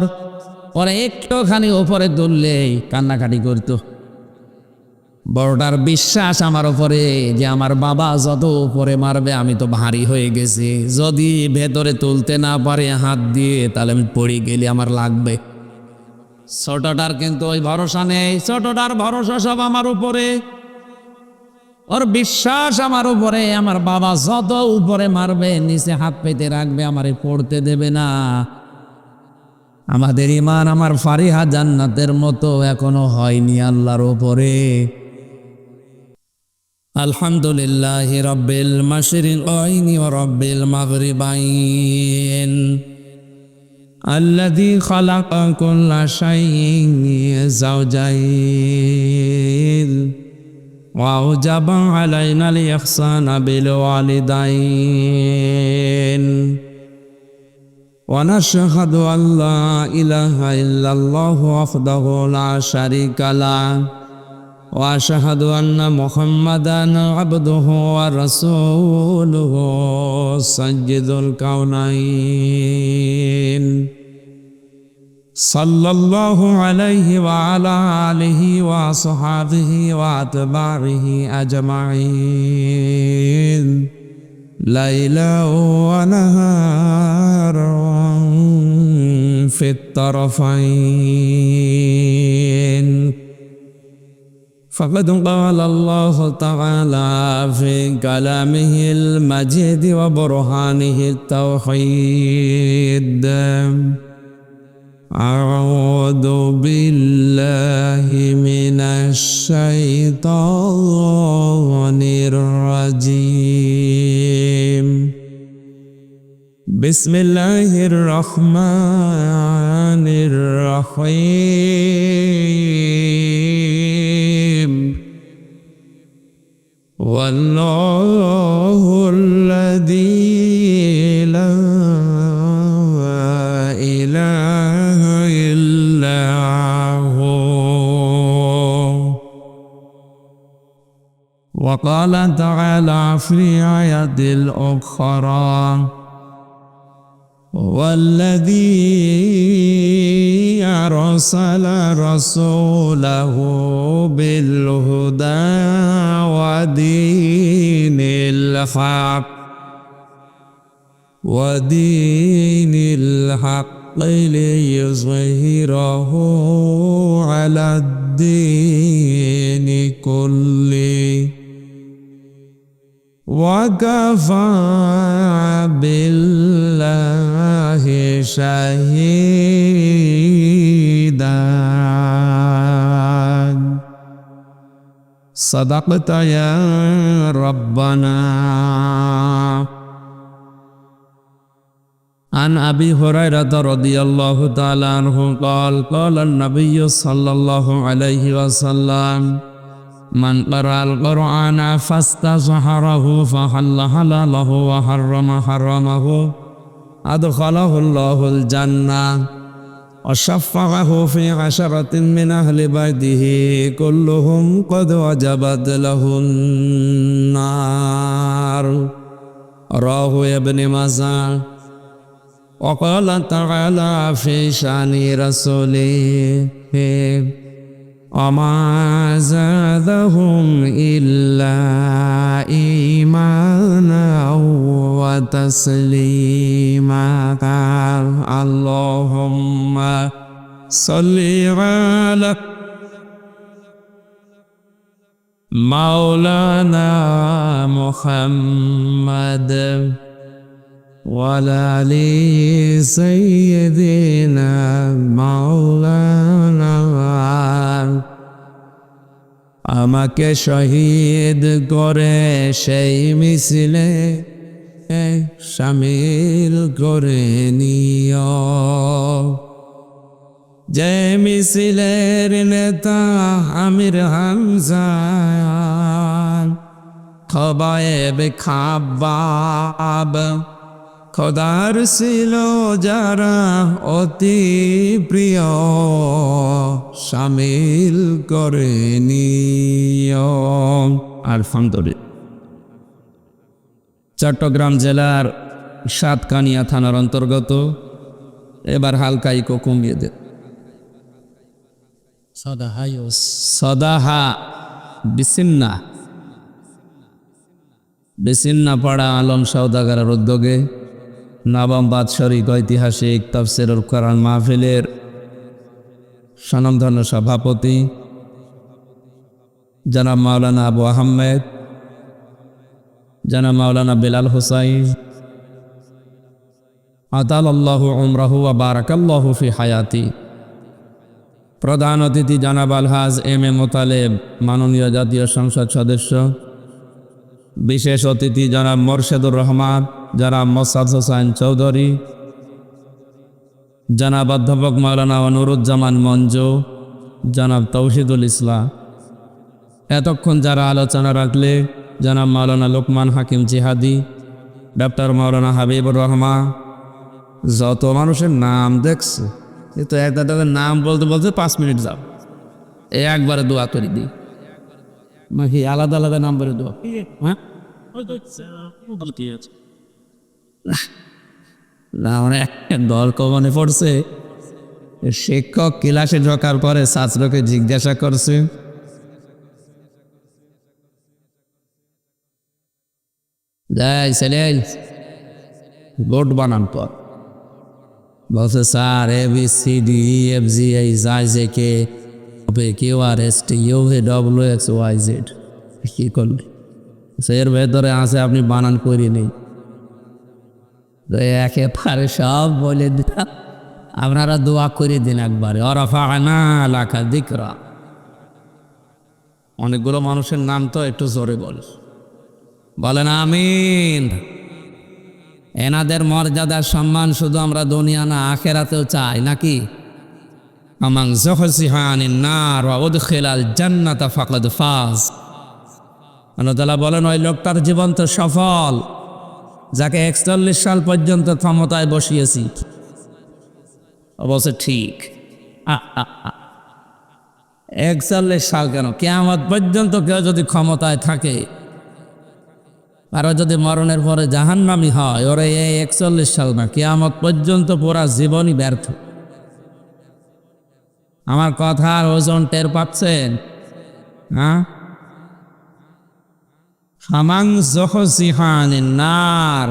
পরে একটুখানি উপরে তুললেই কান্নাকাটি করতো। বড়টার বিশ্বাস আমার উপরে যে আমার বাবা যত উপরে মারবে আমি তো ভারী হয়ে গেছি, যদি ভেতরে তুলতে না পারে হাত দিয়ে তাহলে আমি পড়ে গেলে আমার লাগবে। ছোটটার কিন্তু ওই ভরসা নেই, ছোটটার ভরসা সব আমার উপরে। ওর বিশ্বাস আমার উপরে, আমার বাবা যত উপরে মারবে নিচে হাত পেতে রাখবে, আমারে পড়তে দেবে না। আমাদের ঈমান আমার ফারিহা জান্নাতের মতো এখনো হয়নি আল্লাহর উপরে। আলহামদুলিল্লাহি রাব্বিল মাশরিকাইনি ওয়া রাব্বিল মাগরিবাইন আল্লাযী খালাকা কুল্লা শাইইন যাওজাইন ওয়া আওজাবা আলাইনাল ইহসানা বিল ওয়ালিদাইন ওয়া নাশহাদু আল্লা ইলাহা ইল্লাল্লাহু ওয়াহদাহু লা শারীকা লাহু وأشهد أن محمدًا عبده ورسوله سيد الكونين صلى الله عليه وعلى آله وصحبه وأتباعه أجمعين ليلا ونهارا في الطرفين. فقد قال الله تعالى في كلامه المجيد وبرهانه التوحيد: أعوذ بالله من الشيطان الرجيم. بسم الله الرحمن الرحيم. والله الذي لا إله إلا هو. وقال تعالى في آية الأخرى: والذي أرسل رسوله بالهدى ودين الحق ليظهره على الدين كله وكفى بالله شهيدا. صدقت يا ربنا. عن أبي هريرة رضي الله تعالى عنه قال: قال النبي صلى الله عليه وسلم: من قرأ القرآن فاستظهره فحل حلاله وحرم حرمه أدخله الله الجنة وشفعه في 10 من أهل بيته كلهم قد وجبت له النار. رواه ابن ماجه. وقال تعالى في شأن رسوله: وما زادهم إلا إيمانا وتسليما. اللهم صل على مولانا محمد وعلى آل سيدنا مولانا. আমাকে শহীদ করে সেই মিছিলে শামিল করে নিও, যে মিছিলের নেতা আমির হামজা, খবায়েব খাব্বাব, খোদার ছিল যারা অতি প্রিয় শামিল করে নিয়ম। আলহামদুলিল্লাহ। চট্টগ্রাম জেলার সাতকানিয়া থানার অন্তর্গত। এবার হালকা ইকো কমিয়ে দে। সদাহা বিসিন্না বিসিন্না পাড়া আলম সওদাগরের উদ্যোগে নবম বাৎসরিক ঐতিহাসিক তাফসীরুল কোরআন মাহফিলের স্বনামধন্য সভাপতি জনাব মাওলানা আবু আহমেদ, জনাব মাওলানা বেলাল হুসাইন, আতালাল্লাহু উমরাহু ওয়া বারাকাল্লাহু ফি হায়াতি। প্রধান অতিথি জনাব আলহাজ এম এ মোতালেব, মাননীয় জাতীয় সংসদ সদস্য। বিশেষ অতিথি জনাব মোরশেদুর রহমান, জনাব মোসাদ হোসাইন চৌধুরী, জনাব অধ্যাপক মাওলানা নুরুজ্জামান মঞ্জু, জনাব তৌহিদুল ইসলাম। এতক্ষণ যারা আলোচনা রাখলে জনাব মাওলানা লোকমান হাকিম জিহাদি, ডক্টর মাওলানা হাবিবুর রহমান। যত মানুষের নাম দেখছে, এ তো একটা নাম বলতে বলতে 5 মিনিট যাও, একবারে দোয়া করে দিই। নাকি আলাদা আলাদা নাম্বারে দোয়া? হ্যাঁ, না মানে দল কমনে পড়ছে। শিক্ষক ক্লাসে ঢোকার পরে ছাত্রকে জিজ্ঞাসা করছে, যাই ছেলে বোর্ড বানান পর। বলছে স্যার ABCDEFGHIJK QRSTUVWXYZ। কি করলি? এর ভেতরে আছে আপনি বানান করি নেই। একেবারে সব বলে দিলাম, আপনারা দোয়া করে দিন একবারে। ওয়ারাফা'না লাকা যিকরা। অনেকগুলো মানুষের নাম তো একটু জোরে বলেন আমিন। এনাদের মর্যাদা সম্মান শুধু আমরা দুনিয়া না আখিরাতেও চাই নাকি? আমান যুহজিহা আনিন নার ওয়া উদখিলাল জান্নাতা ফাকাদ ফাজ। আল্লাহ তাআলা বলেন, ওই লোকটার জীবন তো সফল যাকে 41 সাল পর্যন্ত ক্ষমতায় বসিয়েছি। অবশ্য ঠিক, 41 সাল কেন, কিয়ামত পর্যন্ত কেউ যদি ক্ষমতায় থাকে আর যদি মরণের পরে জাহান্নামী হয়, ওরে এই 41 সাল না, কিয়ামত পর্যন্ত পুরা জীবনই ব্যর্থ। আমার কথার ওজন টের পাচ্ছেন? হ্যাঁ, ফামান যুহজিহা আনিন নার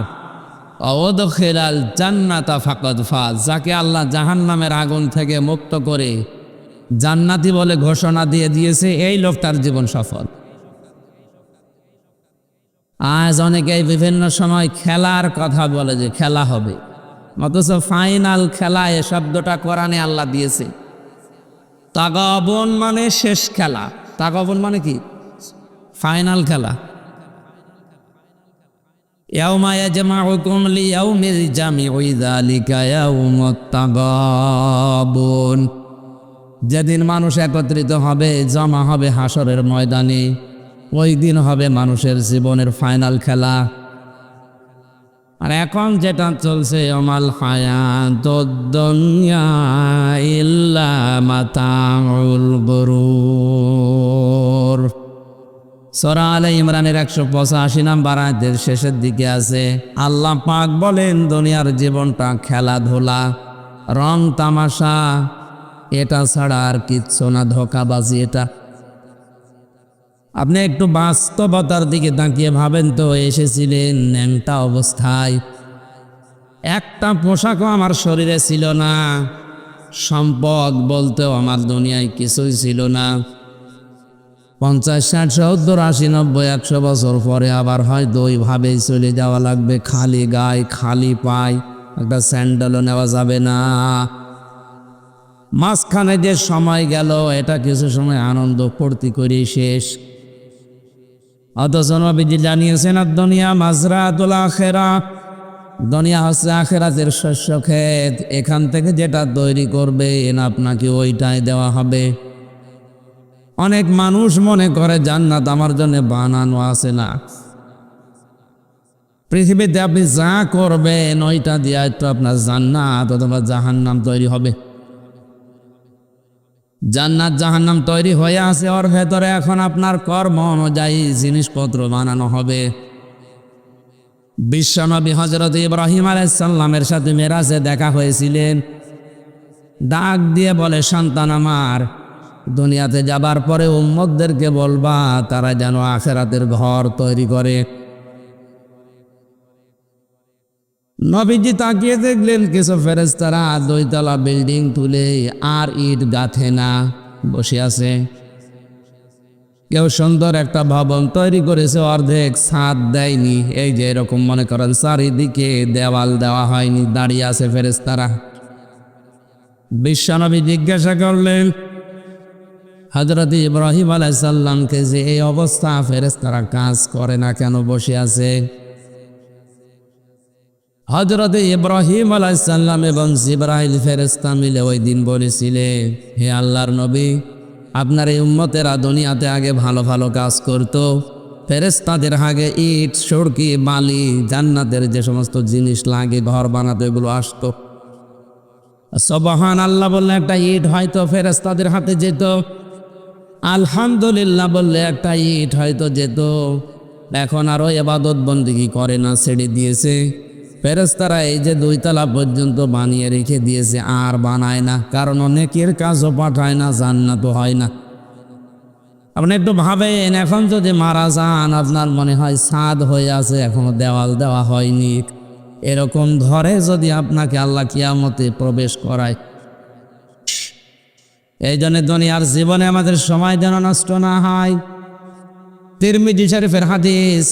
ওয়া উদখিলাল জান্নাতা ফাকাদ ফাজ। যাকে আল্লাহ জাহান্নামের আগুন থেকে মুক্ত করে জান্নাতি বলে ঘোষণা দিয়ে দিয়েছে, এই লোকটার জীবন সফল। আজ অনেকেই বিভিন্ন সময় খেলার কথা বলে যে খেলা হবে, অথচ ফাইনাল খেলা এ শব্দটা কোরআনে আল্লাহ দিয়েছে। তাগাবুন মানে শেষ খেলা। তাগাবুন মানে কি? ফাইনাল খেলা। ইয়াউমা ইয়াজমাউকুম লিয়াউমিল জামিউ যালিকা ইয়াউমুত তাগাবুন। যেদিন মানুষ একত্রিত হবে, জমা হবে হাসরের ময়দানে, ওই দিন হবে মানুষের জীবনের ফাইনাল খেলা। আর এখন যেটা চলছে, আমাল হায়াতুদ দুনিয়া ইল্লা মাতাউল গুরুর। সূরা আলে ইমরানের 185 নম্বর আয়াতের শেষের দিকে আছে, আল্লাহ পাক বলেন, দুনিয়ার জীবনটা খেলাধুলা, রং তামাশা, এটা ছাড়া আর কিচ্ছু না, ধোঁকাবাজি এটা। আপনি একটু বাস্তবতার দিকে তাকিয়ে ভাবেন তো, এসেছিলেন ন্যাংটা অবস্থায়, একটা পোশাকও আমার শরীরে ছিল না, সম্পদ বলতেও আমার দুনিয়ায় কিছুই ছিল না। 50, 60, 70, 80, 90, 100 বছর পরে আবার হয়তো ওইভাবেই চলে যাওয়া লাগবে, খালি গায়ে খালি পায়, একটা স্যান্ডেলও নেওয়া যাবে না। মাঝখানে যে সময় গেল, এটা কিছু সময় আনন্দ ফুর্তি করে শেষ। অথচ নবীজি জানিয়েছেন, আর দুনিয়া মাজরাতুল আখিরাহ, দুনিয়া হচ্ছে আখিরাতের শস্য ক্ষেত, এখান থেকে যেটা তৈরি করবেন আপনাকে ওইটাই দেওয়া হবে। অনেক মানুষ মনে করে জান্নাত আমার জন্য বানানো আছে, না, পৃথিবীতে আপনি যা করবেন ওইটা দিয়ে তো আপনার জান্নাত অথবা জাহান্নাম তৈরি হবে। জান্নাত জাহান্নাম তৈরি হয়ে আছে, ওর ভেতরে এখন আপনার কর্ম অনুযায়ী জিনিসপত্র বানানো হবে। বিশ্বনবী হযরত ইব্রাহিম আলাইহিস সালামের সাথে মেরাজে দেখা হয়েছিলেন। ডাক দিয়ে বলে, সন্তান আমার, দুনিয়াতে যাবার পরে উম্মতদেরকে বলবা তারা যেন আখিরাতের ঘর তৈরি করে। নবীজি তাকিয়ে দেখলেন কিছু ফেরেশতারা 2 তলা বিল্ডিং তুলে আর ইট গাঁথে না, বসে আছে। কেউ সুন্দর একটা ভবন তৈরি করেছে, অর্ধেক ছাদ দেয়নি। এই যে এরকম মনে করেন চারিদিকে দেওয়াল দেওয়া হয়নি, দাঁড়িয়ে আছে ফেরেশতারা। বিশ্বনবী জিজ্ঞাসা করলেন হযরত ইব্রাহিম আলাইহিস সালামকে যে এই অবস্থা, ফেরেশতারা কাজ করে না কেন, বসে আছে? হযরত ইব্রাহিম আলাইহিস সালাম এবং জিবরাইল ফেরেশতা মিলে ওই দিন বলেছিলেন, হে আল্লাহর নবী, আপনার এই উম্মতেরা দুনিয়াতে আগে ভালো ভালো কাজ করত। ফেরেশতাদের আগে ইট, সড়কি, বালি, জান্নাতের যে সমস্ত জিনিস লাগে ঘর বানাতে, এগুলো আসতো। সুবহানাল্লাহ বললে একটা ইট হয়তো ফেরেশতাদের হাতে যেত, আলহামদুলিল্লাহ বললে একটা ইট হয়তো যেত। এখন আরো ইবাদত বন্দেগী করে না, ছেড়ে দিয়েছে। ফেরেশতারা এই যে 2 তলা পর্যন্ত বানিয়ে রেখে দিয়েছে, আর বানায় না, কারণ অনেকের কাজও পাঠায় না, জান্নাতও হয় না। আপনি একটু ভাবেন, এখন যদি মারা যান, আপনার মনে হয় ছাদ হয়ে আছে, এখনো দেওয়াল দেওয়া হয়নি, এরকম ধরে যদি আপনাকে আল্লাহ কিয়ামতে প্রবেশ করায়। এই জন্য দুনিয়ার জীবনে আমাদের সময় যেন নষ্ট না হয়। তিরমিজি শরীফের হাদিস,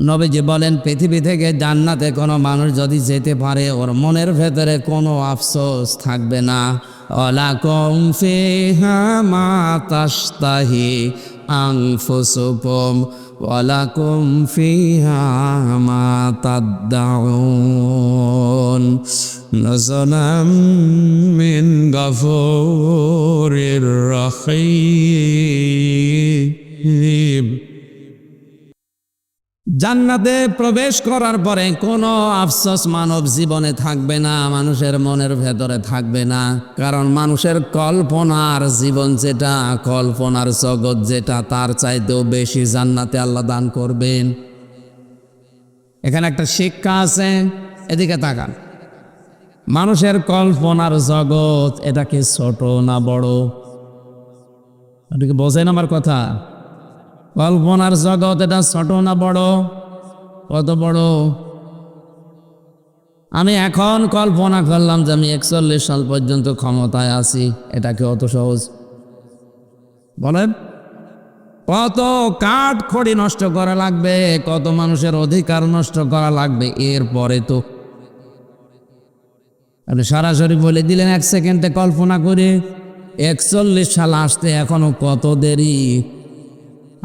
নবীজি বলেন, পৃথিবী থেকে জান্নাতে কোনো মানুষ যদি যেতে পারে, ওর মনের ভেতরে কোনো আফসোস থাকবে না। ওয়ালাকুম ফিহা মা তাশতাহি আনফুসুকুম ওয়ালাকুম ফিহা মা তাদদাউন নুজুলাম মিন গাফুরির রহিম। জান্নাতে প্রবেশ করার পরে কোনো আফসোস মানব জীবনে থাকবে না, মানুষের মনের ভেতরে থাকবে না। কারণ মানুষের কল্পনার জীবন যেটা, কল্পনার জগৎ যেটা, তার চাইতেও বেশি জান্নাতে আল্লাহ দান করবেন। এখানে একটা শিক্ষা আছে, এদিকে তাকান। মানুষের কল্পনার জগৎ, এটা কি ছোট না বড়? এটাকে বোঝেন আমার কথা? কল্পনার জগৎ এটা ছোট না বড়? কত বড়? আমি এখন কল্পনা করলাম যে আমি 41 সাল পর্যন্ত ক্ষমতায় আছি, এটা কি অত সহজ? বলেন, কত কাঠ খড়ি নষ্ট করা লাগবে, কত মানুষের অধিকার নষ্ট করা লাগবে, এরপরে তো আপনি সরাসরি বলে দিলেন 1 সেকেন্ডে কল্পনা করে। 41 সাল আসতে এখনো কত দেরি।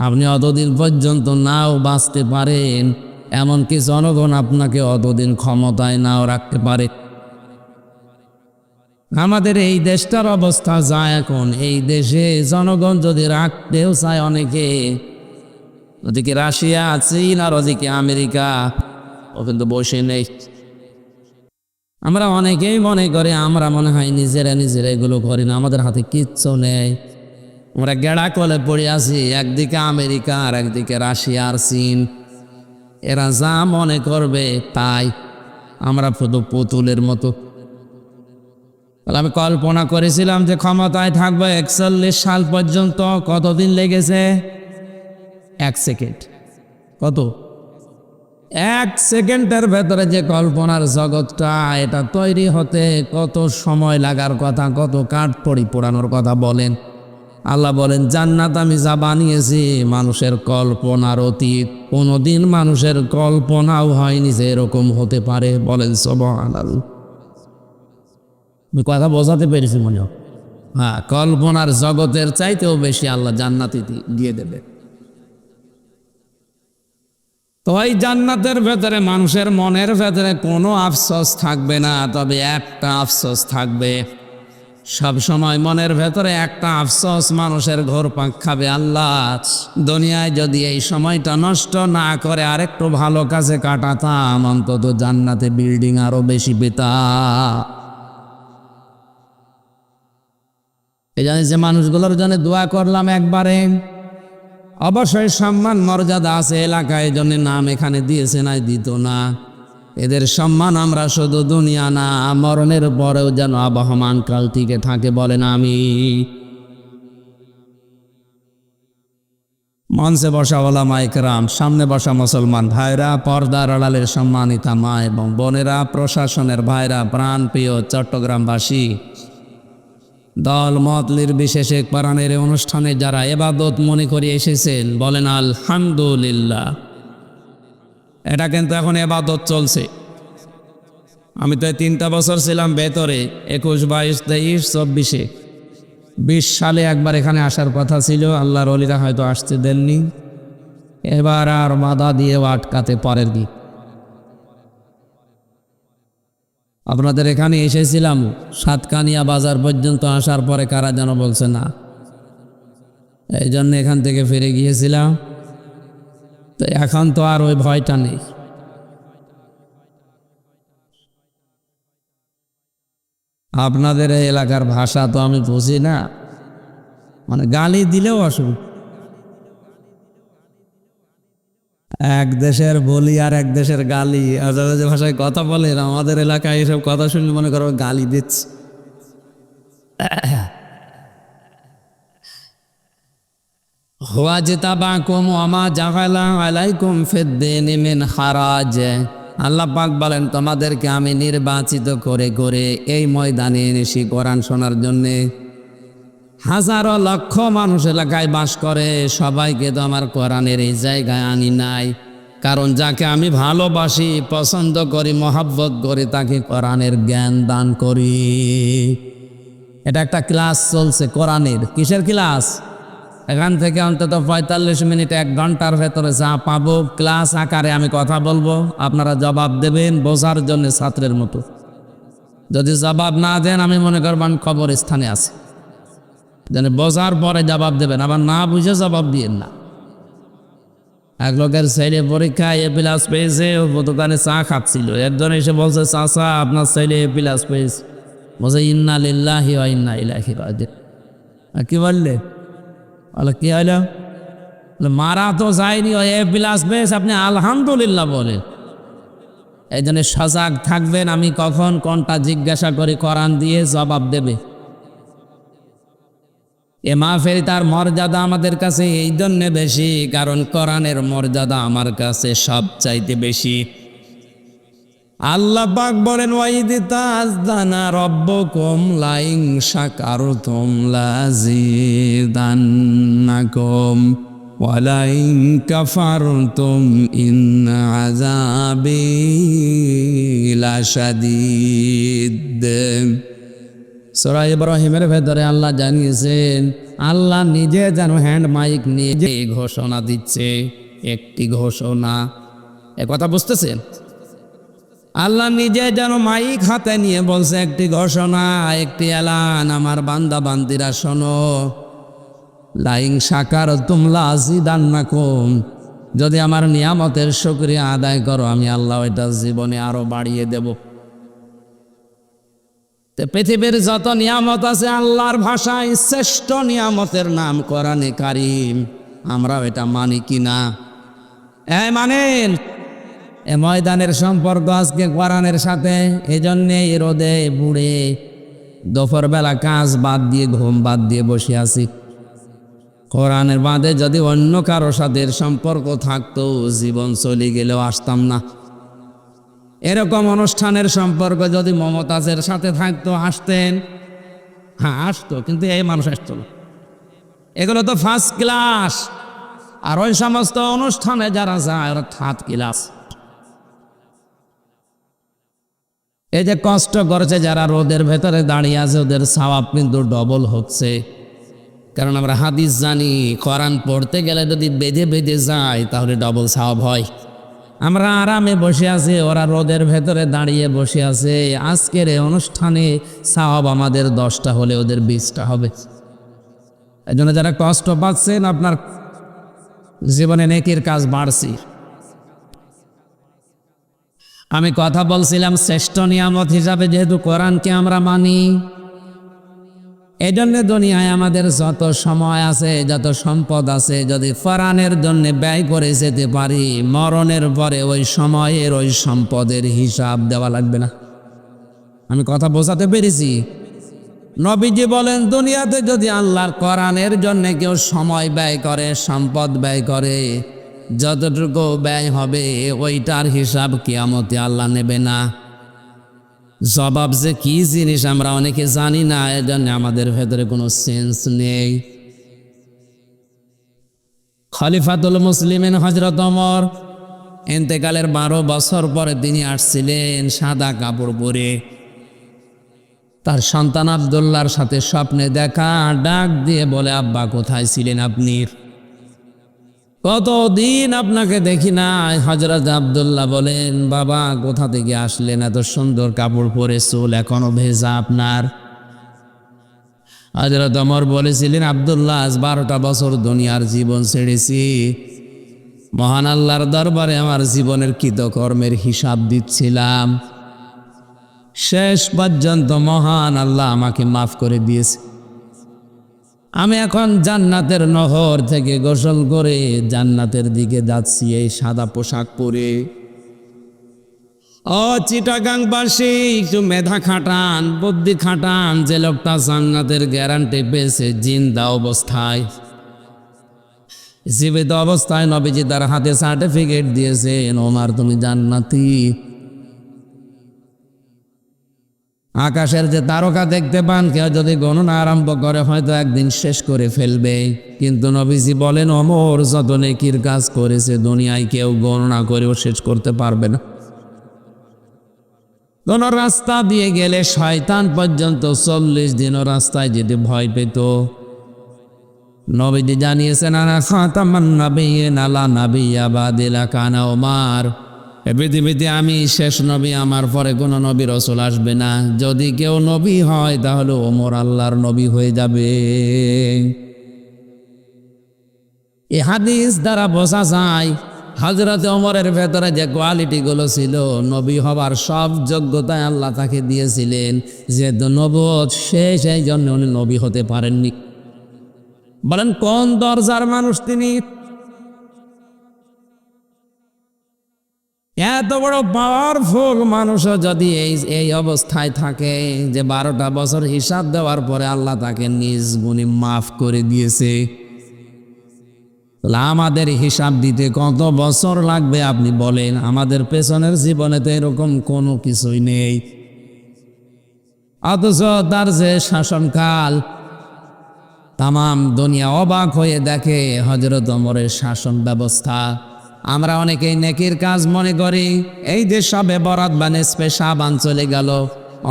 আপনি অতদিন পর্যন্ত নাও বাঁচতে পারেন, এমনকি জনগণ আপনাকে অতদিন ক্ষমতায় নাও রাখতে পারে। আমাদের এই দেশটার অবস্থা যা এখন, এই দেশে জনগণ যদি রাখতেও চায় অনেকে, ওদিকে রাশিয়া, চীন আর ওদিকে আমেরিকা, ও কিন্তু বসে নেই। আমরা অনেকেই মনে করে, আমরা মনে হয় নিজেরা এগুলো করি না, আমাদের হাতে কিচ্ছু নেই। আমরা গেড়া কলে পড়ে আছি, একদিকে আমেরিকা আর একদিকে রাশিয়া আর চীন। এরা যা মনে করবে তাই, আমরা শুধু পুতুলের মতো। আমি কল্পনা করেছিলাম যে ক্ষমতায় থাকবো 41 সাল পর্যন্ত। কতদিন লেগেছে? 1 সেকেন্ড। কত? 1 সেকেন্ডের ভেতরে যে কল্পনার জগৎটা, এটা তৈরি হতে কত সময় লাগার কথা, কত কাঠ খড়ি পোড়ানোর কথা বলেন। আল্লাহ বলেন, জান্নাত আমি যা বানিয়েছি মানুষের কল্পনার অতীত, কোনোদিন মানুষের কল্পনাও হয়নি যে এরকম হতে পারে। বলেন সুবহানাল্লাহ। আমি কথা বোঝাতে পেরেছি মনে হয়? হ্যাঁ, কল্পনার জগতের চাইতেও বেশি আল্লাহ জান্নাতে দিয়ে দেবে। তো এই জান্নাতের ভেতরে মানুষের মনের ভেতরে কোনো আফসোস থাকবে না, তবে একটা আফসোস থাকবে। সব সময় মনের ভেতরে একটা আফসোস মানুষের ঘোরপাক খাবে, আল্লাহ দুনিয়ায় যদি এই সময়টা নষ্ট না করে আরেকটু ভালো কাজে কাটাতাম, অন্তত জান্নাতে বিল্ডিং আরো বেশি পেতাম। এই জন্য যে মানুষগুলোর জন্য দোয়া করলাম একবারে, অবশ্যই সম্মান মর্যাদা আছে এলাকায়, জন্য নাম এখানে দিয়েছে না দিত না, এদের সম্মান আমরা শুধু দুনিয়া না মরণের পরেও যেন আবহমান কাল টিকে থাকে, বলেন আমি। মঞ্চে বসা ওলামা ইকরাম, সামনে বসা মুসলমান ভাইরা, পর্দার আড়ালের সম্মানিতা মা এবং বোনেরা, প্রশাসনের ভাইরা, প্রাণপ্রিয় চট্টগ্রামবাসী, দল মত নির্বিশেষে কোরআনের অনুষ্ঠানে যারা ইবাদত মনে করে এসেছেন বলেন আলহামদুলিল্লাহ। এটা কিন্তু এখন ইবাদত চলছে। আমি তো 3টা বছর ছিলাম ভেতরে, 21, 22, 23, 24-এ। 20 সালে একবার এখানে আসার কথা ছিল, আল্লাহর ওলিরা হয়তো আসতে দেননি, এবার আর বাধা দিয়ে আটকাতে পারেননি। আপনাদের এখানে এসেছিলাম, সাতকানিয়া বাজার পর্যন্ত আসার পরে কারা যেন বলছে না, এই জন্য এখান থেকে ফিরে গিয়েছিলাম। তো এখন তো আর ওই ভয়টা নেই। আপনাদের এই এলাকার ভাষা তো আমি বুঝি না, মানে গালি দিলেও অসুবিধা। এক দেশের বলি আর এক দেশের গালি, আজাদ ভাষায় কথা বলেন, আমাদের এলাকায় এসব কথা শুনলে মনে করো গালি দিচ্ছে। হুয়া জিতাবাকুম ওয়া মা জাআলা আলাইকুম ফিদ-দীনি মিন হারাজ। আল্লাহ পাক বলেন, তোমাদেরকে আমি নির্বাচিত করে করে এই ময়দানে এনেছি কোরআন শোনার জন্যে। হাজারো লক্ষ মানুষ এলাকায় বাস করে, সবাইকে তো আমার কোরআনের এই জায়গায় আনি নাই, কারণ যাকে আমি ভালোবাসি, পছন্দ করি, মহাব্বত করি, তাকে কোরআনের জ্ঞান দান করি। এটা একটা ক্লাস চলছে কোরআনের। কিসের ক্লাস? এখান থেকে অন্তত 45 মিনিট 1 ঘন্টার ভেতরে যা পাবো ক্লাস আকারে আমি কথা বলবো, আপনারা জবাব দেবেন বোঝার জন্য ছাত্রের মতো। যদি জবাব না দেন আমি মনে করবেন খবর স্থানে আছে, যেন বোঝার পরে জবাব দেবেন, আবার না বুঝে জবাব দিয়েন না। এক লোকের ছেলে পরীক্ষায় A+ পেয়েছে, ও দোকানে চা খাচ্ছিল, একজন এসে বলছে, চাচা আপনার ছেলে A+ পেয়েছে। বলছে ইন্না লিল্লাহি ওয়া ইন্না ইলাইহি রাজিউন। কি বললে? বলে কি হলো? মারা তো যায়নি, ও A+ পেয়েছে, আপনি আলহামদুলিল্লাহ বলেন। এই জন্য সজাগ থাকবেন, আমি কখন কোনটা জিজ্ঞাসা করি কোরআন দিয়ে জবাব দেবে। এ মাহফিল তার মর্যাদা আমাদের কাছে এই জন্যে বেশি, কারণ কোরআনের মর্যাদা আমার কাছে সবচাইতে বেশি। আল্লাহ পাক বলেন, ওয়াইদ তাযদানা রাব্বুকুম লাইন শাকারতুম লাযিদান্নাকুম ওয়া লাইন কাফারতুম ইন্না আযাবি লাশাদীদ। সূরা ইব্রাহিমের ভেতরে আল্লাহ জানিয়েছেন, আল্লাহ নিজে যেন হ্যান্ড মাইক নিয়ে যে ঘোষণা দিচ্ছে, একটি ঘোষণা। এ কথা বুঝতেছেন? আল্লাহ নিজে যেন মাইক হাতে নিয়ে বলছে একটি ঘোষণা, একটি এলান, আমার বান্দা বান্দিরা শোনো, লাইন শাকারতুম লাযিদান্নাকুম, যদি আমার নিয়ামতের শুকরিয়া আদায় করো আমি আল্লাহ এটা জীবনে আরো বাড়িয়ে দেব। পৃথিবীর যত নিয়ামত আছে আল্লাহর ভাষায় শ্রেষ্ঠ নিয়ামতের নাম কোরআনে কারীম। আমরাও এটা মানি কিনা? মানেন? এ ময়দানের সম্পর্ক আজকে কোরআনের সাথে। এই জন্যে রোদে বুড়ে দুপুরবেলা কাজ বাদ দিয়ে, ঘুম বাদ দিয়ে বসে আছি। কোরআনের বাদে যদি অন্য কারো সাথে সম্পর্ক থাকতো, জীবন চলে গেলেও আসতাম না। এরকম অনুষ্ঠানের সম্পর্ক যদি মমতাজের সাথে থাকতো আসতেন, হ্যাঁ আসতো, কিন্তু এই মানুষ আসতো না। এগুলো তো ফার্স্ট ক্লাস, আর ওই সমস্ত অনুষ্ঠানে যারা যায় ওরা থার্ড ক্লাস। এই যে কষ্ট করছে যারা রোদের ভেতরে দাঁড়িয়ে আছে, ওদের সওয়াব কিন্তু ডবল হচ্ছে। কারণ আমরা হাদিস জানি, কোরআন পড়তে গেলে যদি বেঁধে বেঁধে যায় তাহলে ডবল সওয়াব হয়। আমরা আরামে বসে আছি, ওরা রোদের ভেতরে দাঁড়িয়ে বসে আছে। আজকের এই অনুষ্ঠানে সওয়াব আমাদের 10টা হলে ওদের 20টা হবে। এই জন্য যারা কষ্ট পাচ্ছেন, আপনার জীবনে নেকির কাজ বাড়ছে। আমি কথা বলছিলাম শ্রেষ্ঠ নিয়ামত হিসাবে যেহেতু কোরআনকে আমরা মানি, এই জন্য দুনিয়ায় আমাদের যত সময় আছে, যত সম্পদ আছে, যদি কোরআনের জন্য ব্যয় করে যেতে পারি, মরণের পরে ওই সময়ের ওই সম্পদের হিসাব দেওয়া লাগবে না। আমি কথা বোঝাতে পেরেছি? নবীজি বলেন, দুনিয়াতে যদি আল্লাহর কোরআনের জন্য কেউ সময় ব্যয় করে, সম্পদ ব্যয় করে, যতটুকু ব্যয় হবে ওইটার হিসাব কিয়ামতে আল্লাহ নেবে না। জবাব যে কি জিনিস আমরা অনেকে জানি না, এর জন্য আমাদের ভেতরে কোনো সেন্স নেই। খলিফাতুল মুসলিমিন হযরত ওমর ইন্তেকালের 12 বছর পরে তিনি আসছিলেন সাদা কাপড় পরে। তার সন্তান আব্দুল্লাহর সাথে স্বপ্নে দেখা, ডাক দিয়ে বলে, আব্বা কোথায় ছিলেন আপনি? কতদিন আপনাকে দেখি না। হযরত আব্দুল্লাহ বলেন, বাবা কোথা থেকে আসলেন? এত সুন্দর কাপড় পরে, চুল এখনো ভেজা আপনার। হযরত ওমর বলেছিলেন, আব্দুল্লাহ আজ 12টা বছর দুনিয়ার জীবন ছেড়েছি, মহান আল্লাহর দরবারে আমার জীবনের কৃতকর্মের হিসাব দিচ্ছিলাম। শেষ পর্যন্ত মহান আল্লাহ আমাকে মাফ করে দিয়েছে। আমি এখন জান্নাতের নহর থেকে গোসল করে জান্নাতের দিকে যাচ্ছি এই সাদা পোশাক পরে। ও চিটাগাংবাসী, একটু মেধা খাটান, বুদ্ধি খাটান। যে লোকটা জান্নাতের গ্যারান্টি পেয়েছে জিন্দা অবস্থায়, জীবিত অবস্থায়, নবীজি তার হাতে সার্টিফিকেট দিয়েছেন, ওমর তুমি জান্নাতি। আকাশের যে তারকা দেখতে পান, কেউ যদি গণনা আরম্ভ করে হয়তো একদিন শেষ করে ফেলবে, কিন্তু নবীজি বলেন, ওমর যত নেকির কাজ করেছে দুনিয়ায় কেউ গণনা করেও শেষ করতে পারবে না। কোন রাস্তা দিয়ে গেলে শয়তান পর্যন্ত 40 দিনও রাস্তায় যেতে ভয় পেত। নবীজি জানিয়েছেন, আনা খাতামান নাবিয়্যিন আলা নাবিয়্যা বাদি লাকানা ওমর। এ পৃথিবীতে আমি শেষ নবী, আমার পরে কোনো নবী রাসূল আসবে না। যদি কেউ নবী হয় তাহলে ওমর আল্লাহর নবী হয়ে যাবে। এই হাদিস দ্বারা বোঝা যায় হযরত ওমরের ভেতরে যে কোয়ালিটিগুলো ছিল, নবী হবার সব যোগ্যতায় আল্লাহ তাকে দিয়েছিলেন। যেহেতু নবুয়ত শেষ, এই জন্য উনি নবী হতে পারেননি। বলেন কোন দরজার মানুষ তিনি? এত বড় পাওয়ারফুল মানুষও যদি এই অবস্থায় থাকে যে 12টা বছর হিসাব দেওয়ার পরে আল্লাহ তাকে নিজ গুণে মাফ করে দিয়েছে, আমাদের হিসাব দিতে কত বছর লাগবে আপনি বলেন? আমাদের পেছনের জীবনে তো এরকম কোনো কিছুই নেই, অথচ তার যে শাসনকাল, তামাম দুনিয়া অবাক হয়ে দেখে হযরত ওমরের শাসন ব্যবস্থা। আমরা অনেকেই নেকির কাজ মনে করি, এই যে সবে বরাত বা নিসফে শাবান চলে গেল,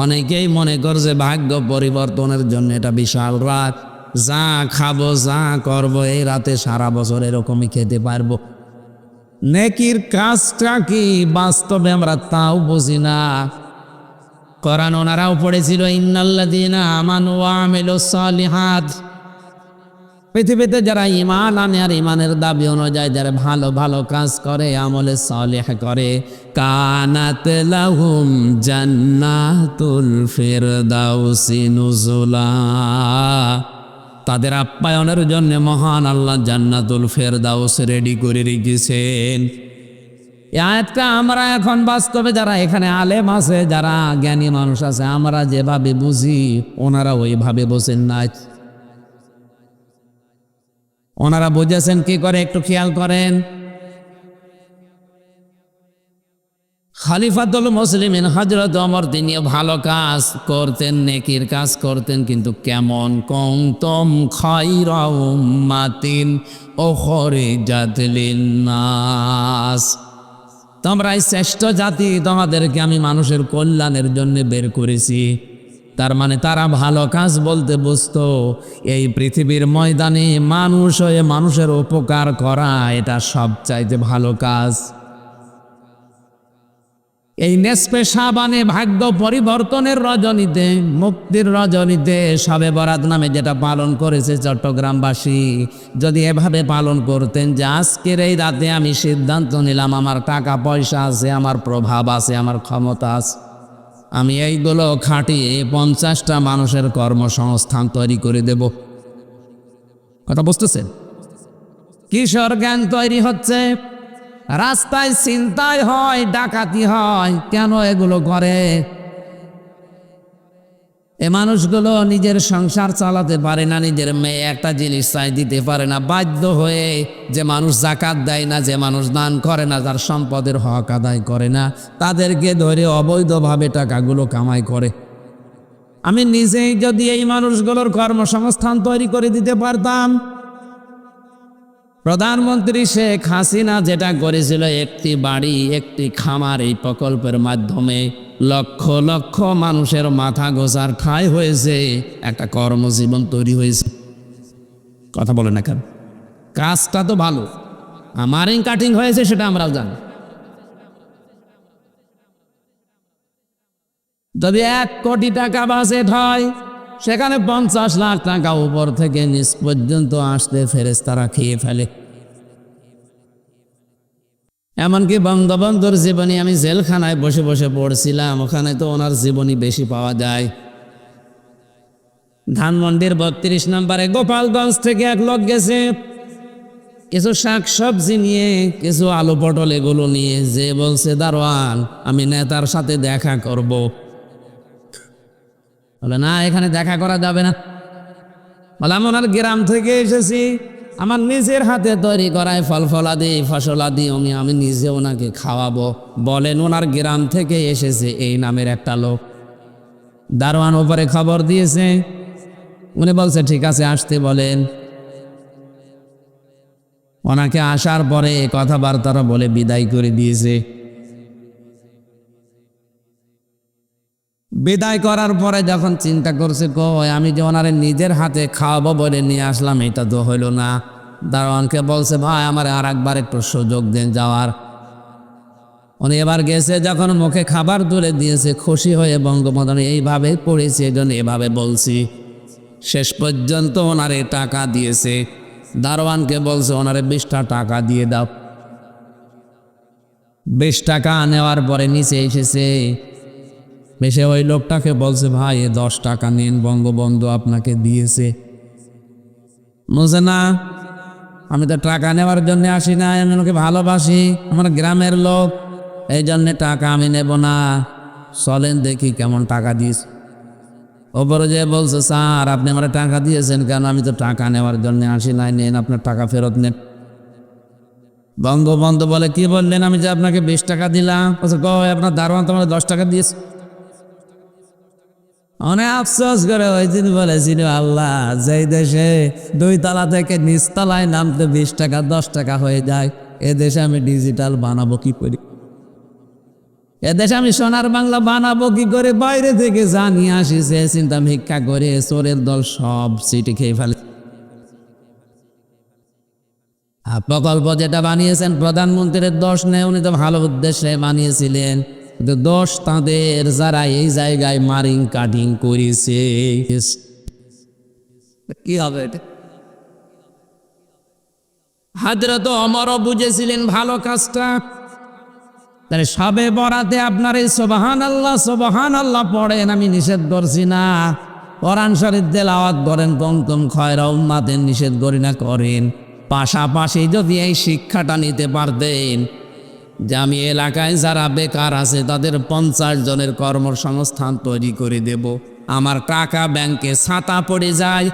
অনেকেই মনে করছে ভাগ্য পরিবর্তনের জন্য এটা বিশাল রাত, যা খাবো যা করব এই রাতে সারা বছর এরকমই খেতে পারবো। নেকির কাজটা কি বাস্তবে আমরা তাও বুঝি না। কোরআন ওনারাও পড়েছিল, ইন্নাল্লাযীনা আমানু ওয়া আমিলুস সালিহাত। পৃথিবীতে যারা ঈমান আনে আর ঈমানের দাবি অনুযায়ী যারা ভালো ভালো কাজ করে, আমলে সালেহ করে, কানাত লাহুম জান্নাতুল ফিরদাউসি নুজুলা। তাদের আপ্যায়নের জন্য মহান আল্লাহ জান্নাতুল ফেরদাউস রেডি করে রেখেছেন। এই আয়াতটা আমরা এখন বাস্তবে যারা এখানে আলেম আছে, যারা জ্ঞানী মানুষ আছে, আমরা যেভাবে বুঝি ওনারা ওইভাবে বোঝেন না। ওনারা বুঝেছেন কি করে একটু খেয়াল করেন। খলিফাতুল মুসলিমিন হযরত ওমর তিনি ভালো কাজ করতেন, নেকির কাজ করতেন, কিন্তু কেমন? কুনতুম খায়রা উম্মাতিন উখরিজাত লিন্নাস। তোমরাই শ্রেষ্ঠ জাতি, তোমাদেরকে আমি মানুষের কল্যাণের জন্য বের করেছি। তার মানে তারা ভালো কাজ বলতে বুঝতো এই পৃথিবীর ময়দানে মানুষ হয়ে মানুষের উপকার করা, এটা সবচাইতে ভালো কাজ। এই নেসপে শাবানে ভাগ্য পরিবর্তনের রজনীতে, মুক্তির রজনীতে শবে বরাত নামে যেটা পালন করেছে চট্টগ্রামবাসী, যদি এভাবে পালন করতেন যে আজকের এই রাতে আমি সিদ্ধান্ত নিলাম আমার টাকা পয়সা আছে, আমার প্রভাব আছে, আমার ক্ষমতা আছে, আমি এইগুলো খাটিয়ে 50টা মানুষের কর্মসংস্থান তৈরি করে দেব। কথা বুঝতেছেন? কিশোর জ্ঞান তৈরি হচ্ছে, রাস্তায় ছিনতাই হয়, ডাকাতি হয়, কেন এগুলো করে? এ মানুষগুলো নিজের সংসার চালাতে পারে না, নিজের মেয়ে একটা জিনিস চাই দিতে পারে না, বাধ্য হয়ে যে মানুষ যাকাত দেয় না, যে মানুষ দান করে না, যার সম্পদের হক আদায় করে না, তাদেরকে ধরে অবৈধভাবে টাকাগুলো কামাই করে। আমি নিজেই যদি এই মানুষগুলোর কর্মসংস্থান তৈরি করে দিতে পারতাম। প্রধানমন্ত্রী শেখ হাসিনা যেটা করেছিল, একটি বাড়ি একটি খামার, এই প্রকল্পের মাধ্যমে লক্ষ লক্ষ মানুষের মাথা গোজার ঠাঁই হয়েছে, একটা কর্মজীবন তৈরি হয়েছে। কথা বলে না কেন? কাজটা তো ভালো, আমারই কাটিং হয়েছে সেটা আমরাও জানি। যদি 1 কোটি টাকা বাজেট হয়, সেখানে 50 লাখ টাকা উপর থেকে নিচ পর্যন্ত আসতে ফেরেশতারা খেয়ে ফেলে। এমনকি বঙ্গবন্ধুর জীবনী আমি জেলখানায় বসে বসে পড়ছিলাম, ওখানে তো ওনার জীবনী বেশি পাওয়া যায়। ধানমন্ডির 32 নম্বরে গোপালগঞ্জ থেকে এক লোক গেছে কিছু শাক সবজি নিয়ে, কিছু আলু পটল এগুলো নিয়ে, যে বলছে দারোয়ান আমি নেতার সাথে দেখা করব। বলে না, এখানে দেখা করা যাবে না। বলে আমি ওনার গ্রাম থেকে এসেছি, আমার নিজের হাতে তৈরি করায় ফল ফলাদি ফসলাদি আমি নিজে ওনাকে খাওয়াবো। বলেন ওনার গ্রাম থেকে এসেছে এই নামের একটা লোক। দারোয়ান ওপরে খবর দিয়েছে, উনি বলছে ঠিক আছে আসতে বলেন। ওনাকে আসার পরে কথাবার্তারা বলে বিদায় করে দিয়েছে। বিদায় করার পরে যখন চিন্তা করছে কই আমি যে ওনারে নিজের হাতে খাওয়াবো বলে নিয়ে আসলাম, এটা তো হইল না। দারোয়ানকে বলছে ভাই আমার আর একবার একটু সুযোগ দেন যাওয়ার। উনি এবার গেছে, যখন মুখে খাবার তুলে দিয়েছে খুশি হয়ে বঙ্গবন্ধু এইভাবে পড়েছে, এই জন্য এভাবে বলছি। শেষ পর্যন্ত ওনারে টাকা দিয়েছে। দারোয়ানকে বলছে ওনারে 20টা টাকা দিয়ে দাও। 20 টাকা নেওয়ার পরে নিচে এসেছে, বেশি ওই লোকটাকে বলছে ভাই 10 টাকা নিন, বঙ্গবন্ধু আপনাকে দিয়েছে। বলছে না, আমি তো টাকা নেওয়ার জন্য আসি না, আমি ওকে ভালোবাসি, আমার গ্রামের লোক, এই জন্যে টাকা আমি নেব না, চলেন দেখি কেমন টাকা দিস। ওপরে যে বলছে স্যার আপনি আমার টাকা দিয়েছেন কেন? আমি তো টাকা নেওয়ার জন্য আসি নাই, নেন আপনার টাকা ফেরত নেন। বঙ্গবন্ধু বলে কি বললেন? আমি যে আপনাকে 20 টাকা দিলাম। বলছে আপনার দারোয়ান তোমার 10 টাকা দিয়েছে। অনেক আফসোস করে ওই দিন বলেছিল আল্লাহ, যেই দেশে 2 তলা থেকে নিচ তলায় নামতে 20 টাকা 10 টাকা হয়ে যায়, এ দেশে আমি ডিজিটাল বানাবো কি করে? এদেশে আমি সোনার বাংলা বানাবো কি করে? বাইরে থেকে জানিয়ে আসি, সে চিন্তা ভিক্ষা করে চোরের দল সব সিটি খেয়ে ফেলে। প্রকল্প যেটা বানিয়েছেন প্রধানমন্ত্রীর দোষ নেই, উনি তো ভালো উদ্দেশ্যে বানিয়েছিলেন, কিন্তু দোষ তাদের যারা এই জায়গায় মারিং কাটিং করেছে। কি হবে এটা? হযরত ওমরও বুঝেছিলেন ভালো কাজটা। তাহলে সবে বরাতে আপনার এই সুবহানাল্লাহ পড়েন, আমি নিষেধ করছি না। কোরআন শরীফ তেলাওয়াত করেন, কুনতুম খায়রা উম্মাতিন, নিষেধ করি না, করেন। পাশাপাশি যদি এই শিক্ষাটা নিতে পারতেন যে আমি এলাকায় যারা বেকার আছে তাদের 50 জনের কর্মসংস্থান তৈরি করে দেব, আমার টাকা ব্যাংকে ছাতা পড়ে যায়,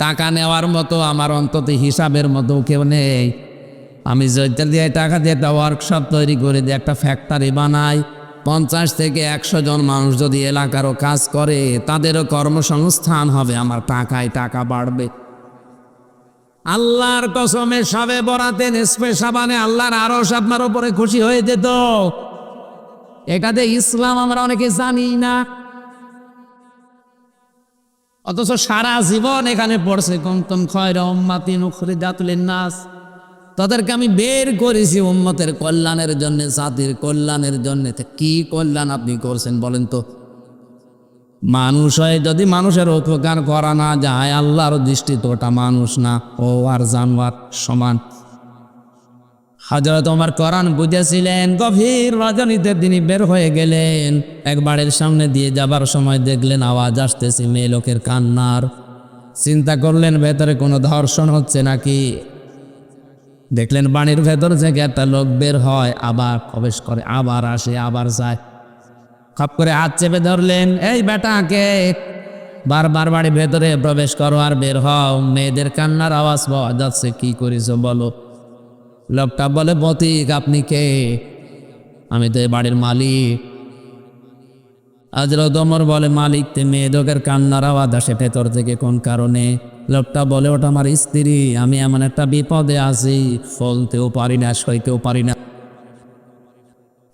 টাকা নেওয়ার মতো আমার অন্তত হিসাবের মতো কেউ নেই, আমি যেটা দিয়ে টাকা দিয়ে একটা ওয়ার্কশপ তৈরি করে দিয়ে একটা ফ্যাক্টরি বানাই, 50 থেকে 100 জন মানুষ যদি এলাকারও কাজ করে তাদেরও কর্মসংস্থান হবে, আমার টাকায় টাকা বাড়বে। আল্লাহর কসমে সবে বরাতে নিসফে শাবানে আল্লাহর আরশ আপনার উপরে খুশি হয়ে যেত। এটাতে ইসলাম আমরা অনেকে জানি না, অথচ সারা জীবন এখানে পড়ছে কুনতুম খায়রা উম্মাতিন উখরিজাত লিন-নাস। তাদেরকে আমি বের করেছি উম্মতের কল্যাণের জন্য, জাতির কল্যাণের জন্য। কি কল্যাণ আপনি করছেন বলেন তো? মানুষ হয়ে যদি মানুষের উপকার করা না যায়, আল্লাহর দৃষ্টিতে ওটা মানুষ না, ও আর জানোয়ার সমান। হযরত ওমর কোরআন বুঝেছিলেন। গভীর রজনীতে তিনি বের হয়ে গেলেন। এক বাড়ির সামনে দিয়ে যাবার সময় দেখলেন আওয়াজ আসতেছে মেয়ে লোকের কান্নার। চিন্তা করলেন ভেতরে কোনো ধর্ষণ হচ্ছে নাকি। দেখলেন বাড়ির ভেতর থেকে একটা লোক বের হয়, আবার প্রবেশ করে, আবার আসে, আবার যায়। খপ করে হাত চেপে ধরলেন, এই বেটাকে বারবার বাড়ির ভেতরে প্রবেশ করো আর বের হও, মেয়েদের কান্নার আওয়াজ পাওয়া যাচ্ছে, কি করেছো বলো। লোকটা বলে, পথিক আপনি কে? আমি তো এই বাড়ির মালিক। হযরত ওমর বলে, মালিক তে মেয়েদের কান্নার আওয়াজ আসে ভেতর থেকে কোন কারণে? লোকটা বলে, ওটা আমার স্ত্রী, আমি এমন একটা বিপদে আছি, ফলতেও পারি না, সইতেও পারি না।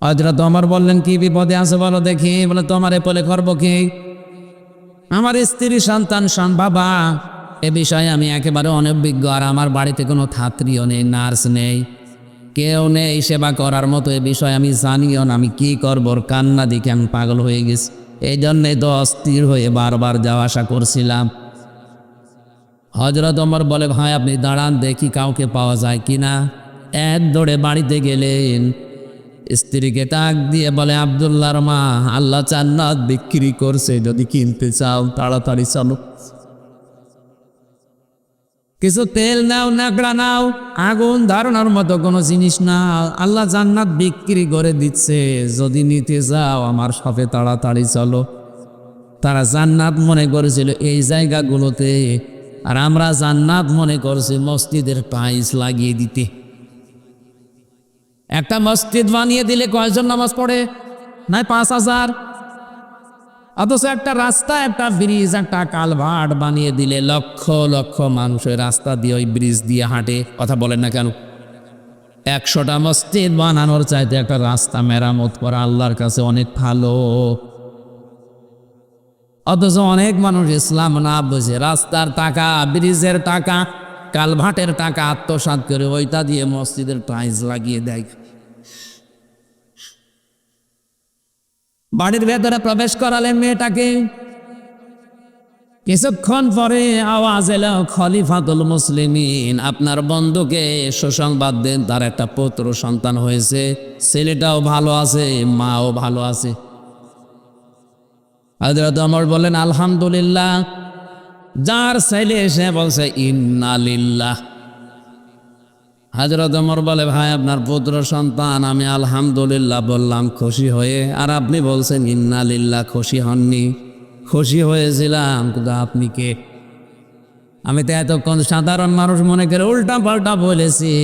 হযরত ওমর বললেন, কি বিপদে আছে বলো দেখি। বলে, তোমারে বলে করব কি? আমার স্ত্রী সন্তান বাবা, এ বিষয়ে আমি একেবারে অনভিজ্ঞ, আর আমার বাড়িতে কোনো ছাত্রীও নেই, নার্স নেই, কেউ নেই সেবা করার মতো। এ বিষয়ে আমি জানিও না, আমি কি করবো। কান্না দিকে আমি পাগল হয়ে গেছি, এই জন্যই তো অস্থির হয়ে বারবার যাওয়া আসা করছিলাম। হযরত ওমর বলে, ভাই আপনি দাঁড়ান, দেখি কাউকে পাওয়া যায় কিনা। এক দৌড়ে বাড়িতে গেলেন, স্ত্রীকে ডাক দিয়ে বলে, আব্দুল্লাহর মা, আল্লাহ জান্নাত বিক্রি করছে, যদি কিনতে চাও তাড়াতাড়ি চলো। কিছু তেল নাও, নাকড়া নাও, আগুন ধারণার মতো কোনো জিনিস না, আল্লাহ জান্নাত বিক্রি করে দিচ্ছে, যদি নিতে যাও আমার সাথে তাড়াতাড়ি চলো। তারা জান্নাত মনে করেছিল এই জায়গাগুলোতে, আর আমরা জান্নাত মনে করছি মসজিদের টাইলস লাগিয়ে দিতে। একটা মসজিদ বানিয়ে দিলে কয়জন নামাজ পড়ে? নাই 5,000। অথচ একটা রাস্তা, একটা ব্রিজ, একটা কালভার্ট বানিয়ে দিলে লক্ষ লক্ষ মানুষের রাস্তা দিয়ে, ওই ব্রিজ দিয়ে হাঁটে। কথা বলেন না কেন? 100টা মসজিদ বানানোর চাইতে একটা রাস্তা মেরামত করা আল্লাহর কাছে অনেক ভালো। অথচ অনেক মানুষ ইসলাম না বুঝে রাস্তার টাকা, ব্রিজের টাকা, কালভার্টের টাকা আত্মসাৎ করে ওইটা দিয়ে মসজিদের টাইলস লাগিয়ে দেয়। বাড়ির ভেতরে প্রবেশ করালেন মেয়েটাকে। কিছুক্ষণ পরে আওয়াজ এলো, খলিফাতুল মুসলিমিন, আপনার বন্ধুকে সুসংবাদ দেন, তার একটা পুত্র সন্তান হয়েছে, ছেলেটাও ভালো আছে, মাও ভালো আছে। হযরত ওমর বলেন, আলহামদুলিল্লাহ। যার ছেলে সে বলছে ইন্না লিল্লাহ। হযরত ওমর বলে, ভাই আপনার পুত্র সন্তান, আমি আলহামদুলিল্লাহ বললাম খুশি হয়ে, আর আপনি বলছেন ইন্না লিল্লাহ, খুশি হননি? খুশি হয়েছিলাম, কিন্তু আপনি কে? আমি তো এতক্ষণ সাধারণ মানুষ মনে করে উল্টা পাল্টা বলেছি,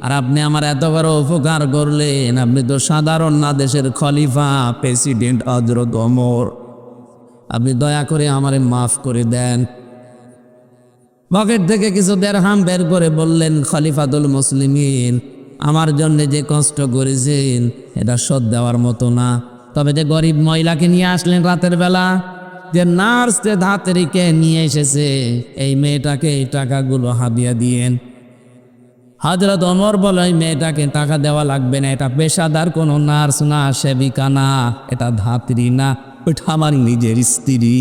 আর আপনি আমার এত বড় উপকার করলেন। আপনি তো সাধারণ না, দেশের খলিফা, প্রেসিডেন্ট হযরত ওমর। আপনি দয়া করে আমারে মাফ করে দেন। পকেট থেকে কিছু দিরহাম বের করে বললেন, খলিফাতুল মুসলিমিন, আমার জন্য যে কষ্ট করেছেন এটা শোধ দেওয়ার মতো না। তবে যে গরিব মহিলাকে নিয়ে আসলেন রাতের বেলা, যে নার্স যে ধাত্রীকে নিয়ে এসেছে, এই মেয়েটাকে এই টাকাগুলো হাদিয়া দিয়েন। হযরত ওমর বলে, এই মেয়েটাকে টাকা দেওয়া লাগবে না, এটা পেশাদার কোনো নার্স না, সেবিকা না, এটা ধাত্রী না, ওইটা আমার নিজের স্ত্রী।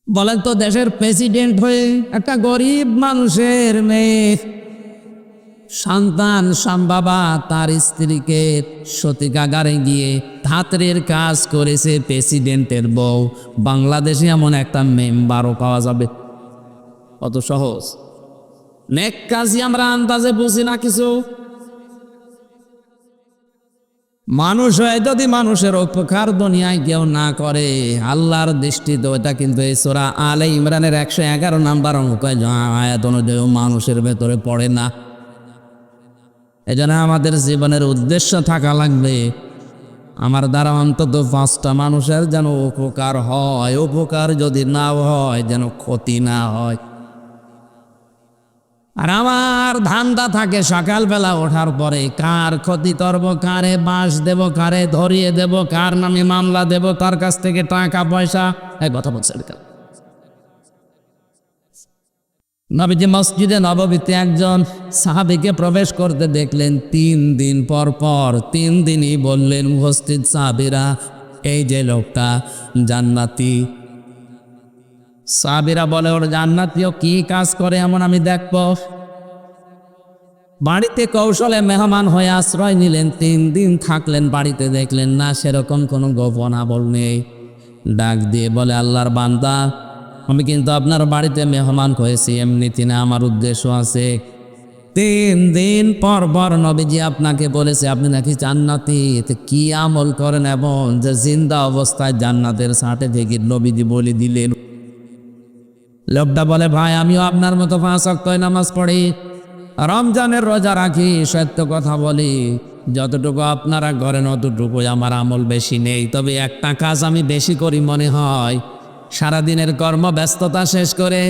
বলেন তো, দেশের প্রেসিডেন্ট হয়ে একটা গরিব মানুষের মেয়ে সন্তান বাবা তার স্ত্রীকে সতীকাগারে গিয়ে ধাত্রের কাজ করেছে প্রেসিডেন্টের বউ। বাংলাদেশে এমন একটা মেম্বারও পাওয়া যাবে? অত সহজ নেক কাজই আমরা আন্দাজে বুঝি না কিছু। মানুষ হয় যদি মানুষের উপকার দুনিয়ায় কেউ না করে, আল্লাহর দৃষ্টিতে ওটা কিন্তু এই সূরা আলে ইমরানের 111 নাম্বার আয়াত অনুযায়ী মানুষের ভেতরে পড়ে না। এজন্য আমাদের জীবনের উদ্দেশ্য থাকা লাগবে, আমার দ্বারা অন্তত 5টা মানুষের যেন উপকার হয়, উপকার যদি না হয় যেন ক্ষতি না হয়। আর আমার ধান্দা থাকে সকালবেলা ওঠার পরে কার ক্ষতি করব, কারে বাঁশ দেব, কারে ধরিয়ে দেব, কার নামে মামলা দেব, তার কাছ থেকে টাকা পয়সা। এক কথা বলছেন, নবীজি মসজিদে নববীতে একজন সাহাবীকে প্রবেশ করতে দেখলেন 3 দিন পর পর 3 দিনই বললেন উপস্থিত সাহাবীরা, এই যে লোকটা জান্নাতি। সাহাবীরা বলে, ওর জান্নাতীও কি কাজ করে এমন আমি দেখব। বাড়িতে কৌশলে মেহমান হয়ে আশ্রয় নিলেন, 3 দিন থাকলেন, বাড়িতে দেখলেন না সেরকম কোনো গোপন আমল নেই। ডাক দিয়ে বলে, আল্লাহর বান্দা, আমি কিন্তু আপনার বাড়িতে মেহমান হয়েছি, এমনিতে না, আমার উদ্দেশ্য আছে। 3 দিন পর পর নবীজি আপনাকে বলেছে আপনি নাকি জান্নাতি, এতে কি আমল করেন এবং যে জিন্দা অবস্থায় জান্নাতের সার্টিফিকেট নবীজি বলে দিলেন। লোকটা বলে, ভাই আমিও আপনার মতো 5 ওয়াক্ত নামাজ পড়ি, রমজানের রোজা রাখি, সত্য কথা বলি, যতটুকু আপনারা করেন অতটুকু আমার আমল বেশি নেই, তবে একটা কাজ আমি বেশি করি মনে হয়। সারাদিনের কর্মব্যস্ততা শেষ করে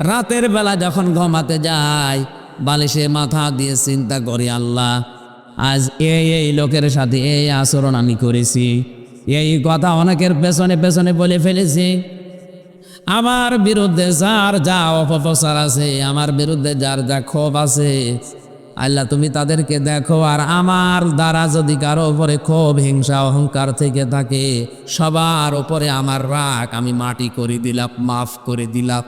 রাতের বেলা যখন ঘুমাতে যাই, বালিশে মাথা দিয়ে চিন্তা করি, আল্লাহ আজ এই লোকের সাথে এই আচরণ আমি করেছি, এই কথা অনেকের পেছনে পেছনে বলে ফেলেছি, আমার বিরুদ্ধে যার যা অপপ্রচার আছে, আমার বিরুদ্ধে যার যা ক্ষোভ আছে, আল্লাহ তুমি তাদেরকে দেখো, আর আমার দ্বারা যদি কারো উপরে ক্ষোভ হিংসা অহংকার থেকে থাকে, সবার উপরে আমার রাগ আমি মাটি করে দিলাম, মাফ করে দিলাম,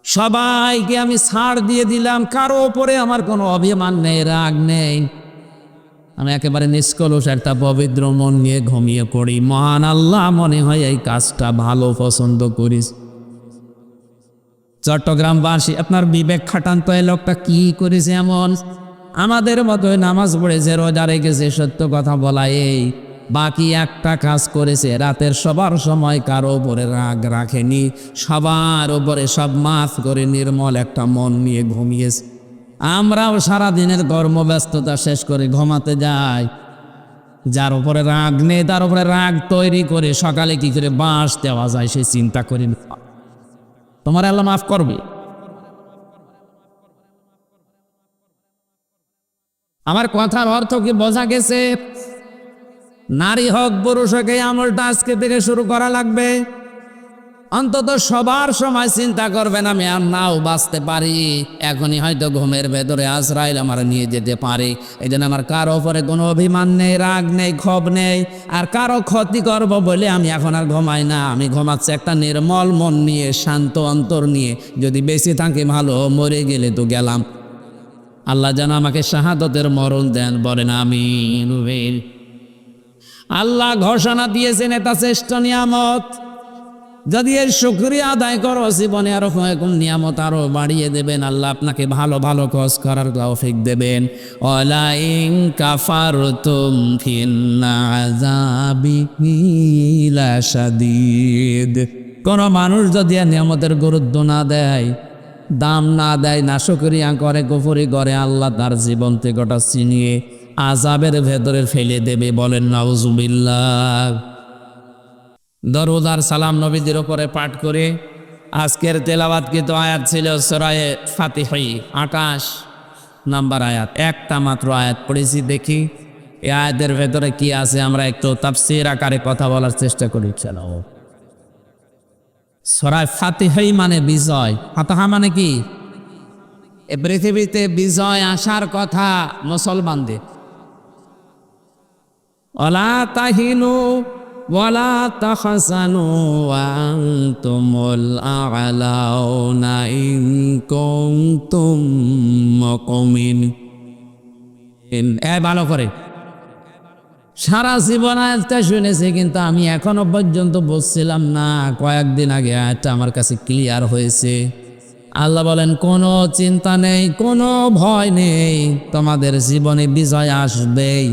সবাইকে আমি ছাড় দিয়ে দিলাম, কারো উপরে আমার কোনো অভিমান নেই, রাগ নেই, আমি একেবারে নিষ্কলুষ একটা পবিত্র মন নিয়ে ঘুমিয়ে পড়ি। মহান আল্লাহ মনে হয় এই কাজটা ভালো পছন্দ করিস। চট্টগ্রামবাসী আপনার বিবেক খাটান তো, এই লোকটা কি করেছে এমন? আমাদের মতোই নামাজ পড়েছে, রোজা রেখেছে, সত্য কথা বলা, এই বাকি একটা কাজ করেছে, রাতের সবার সময় কারো উপরে রাগ রাখেনি, সবার উপরে সব মাফ করে নির্মল একটা মন নিয়ে ঘুমিয়েছে। আমরাও সারাদিনের কর্মব্যস্ততা শেষ করে ঘুমাতে যাই, যার উপরে রাগ নেই তার উপরে রাগ তৈরি করে সকালে কি করে বাঁশ দেওয়া যায় সে চিন্তা করি না। তোমার আল্লাহ মাফ করবে। আমার কথার অর্থ কি বোঝা গেছে? নারী হোক পুরুষ হোক, এই আমলটা আজকে থেকে শুরু করা লাগবে। অন্তত সবার সময় চিন্তা করবেন আমি আর নাও বাঁচতে পারি, এখনই হয়তো ঘুমের ভেতরে আজরাইল আমার নিয়ে যেতে পারে, এই জন্য আমার কারো ওপরে কোনো অভিমান নেই, রাগ নেই, ক্ষোভ নেই, আর কারো ক্ষতি করব বলে আমি এখন আর ঘুমাই না। আমি ঘুমাচ্ছি একটা নির্মল মন নিয়ে, শান্ত অন্তর নিয়ে। যদি বেঁচে থাকি ভালো, মরে গেলে তো গেলাম। আল্লাহ যেন আমাকে শাহাদতের মরণ দেন, বলেন আমিন। আল্লাহ ঘোষণা দিয়েছেন এটা শ্রেষ্ঠ নিয়ামত, যদি এর শুকরিয়া আদায় করো জীবনে আরো কয়েকম নিয়ামত আরো বাড়িয়ে দেবেন। আল্লাহ আপনাকে ভালো ভালো কাজ করার তৌফিক দেবেন। ওয়ালা ইন কাফারতুম ফিন্না আযাবি লাশাদীদ। কোন মানুষ যদি নিয়ামতের গুরুত্ব না দেয়, দাম না দেয়, না শুকরিয়া করে, কুফরি করে, আল্লাহ তার জীবন থেকে ওটা ছিনিয়ে আযাবের ভেতরে ফেলে দেবে। বলেন নাউজুবিল্লাহ। দরুদ আর সালাম নবীদের উপরে পাঠ করে আজকের তেলাওয়াতকৃত আয়াত ছিল সূরা ফাতিহা 28 নম্বর আয়াত। একটা মাত্র আয়াত পড়েছি, দেখি এই আয়াতের ভেতরে কি আছে, আমরা একটু তাফসীর আকারে কথা বলার চেষ্টা করি। চলো, সূরা ফাতিহা মানে বিজয়, ফাতিহা মানে কি? এই পৃথিবীতে বিজয় আসার কথা মুসলমানদের। ওয়ালা তাহিনু ওয়ালা তাহসানু ওয়া আনতুমুল আ'লাউনা ইন কুনতুম মুমিনিন। ভালো করে সারা জীবন আয়াতটা শুনেছি, কিন্তু আমি এখনো পর্যন্ত বুঝছিলাম না। কয়েকদিন আগে আয়াতটা আমার কাছে ক্লিয়ার হয়েছে। আল্লাহ বলেন, কোনো চিন্তা নেই, কোনো ভয় নেই, তোমাদের জীবনে বিজয় আসবেই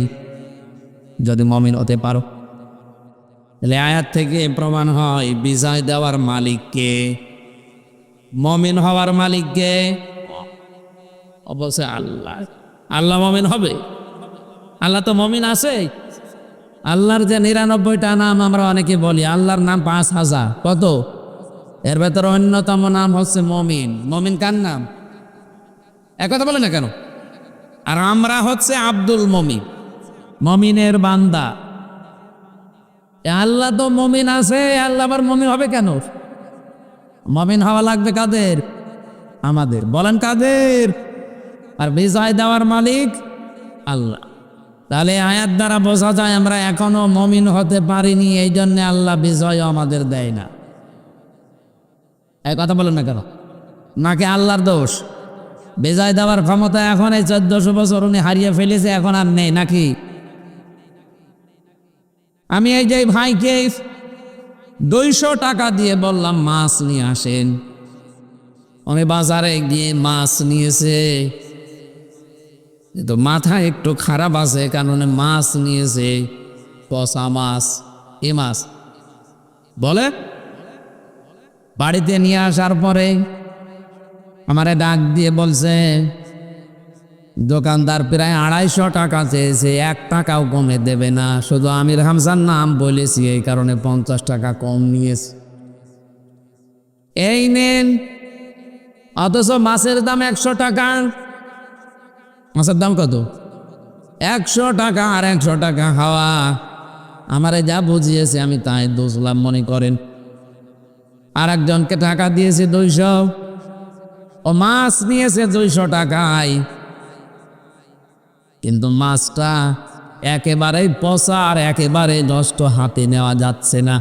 যদি মুমিন হতে পারো। তাহলে আয়াত থেকে প্রমাণ হয় বিজয় দেওয়ার মালিককে, মুমিন হওয়ার মালিককে অবশ্যই আল্লাহ। আল্লাহ মুমিন হবে? আল্লাহ তো মুমিন আছে। আল্লাহর যে 99টা নাম আমরা অনেকে বলি, আল্লাহর নাম 5000। কত? এর ভেতরে অন্যতম নাম হচ্ছে মুমিন। মুমিন কার নাম? একথা বলে না কেন? আর আমরা হচ্ছে আব্দুল মুমিন, মুমিনের বান্দা। আল্লাহ তো মুমিন আছে, আল্লাহ আবার মুমিন হবে কেন? মুমিন হওয়া লাগবে কাদের? আমাদের। বলেন কাদের? আর বিজয় দেওয়ার মালিক আল্লাহ। তাহলে আয়াত দ্বারা বোঝা যায় আমরা এখনো মমিন হতে পারিনি, এই জন্য আল্লাহ বিজয় আমাদের দেয় না। এই কথা বলেন না কেন? নাকি আল্লাহর দোষ? বিজয় দেওয়ার ক্ষমতা এখন এই 1400 বছর উনি হারিয়ে ফেলেছে, এখন আর নেই নাকি? আমি এই যে ভাইকে 200 টাকা দিয়ে বললাম মাছ নিয়ে আসেন, উনি বাজারে গিয়ে মাছ নিয়েছে, তো মাথা একটু খারাপ আছে কারণ মাছ নিয়েছে পচা মাছ। এ মাছ বলে বাড়িতে নিয়ে আসার পরে আমারে ডাক দিয়ে বলছে দোকানদার প্রায় 250 টাকা চেয়েছে, 1 টাকাও কমে দেবে না, শুধু আমির হামজার নাম বলেছি এই কারণে 50 টাকা কম নিয়েছে। এই নেন, অথচ মাছের দাম 100 টাকা। মাছের দাম কত? 100 টাকা। আর 100 টাকা খাওয়া আমারে যা বুঝিয়েছে আমি তাই বুঝলাম মনে করেন। আর একজনকে টাকা দিয়েছে 200, ও মাছ নিয়েছে 200 টাকায়, কিন্তু মাছটা একেবারেই পচা আর একেবারে নষ্ট, হাতে নেওয়া যাচ্ছে না।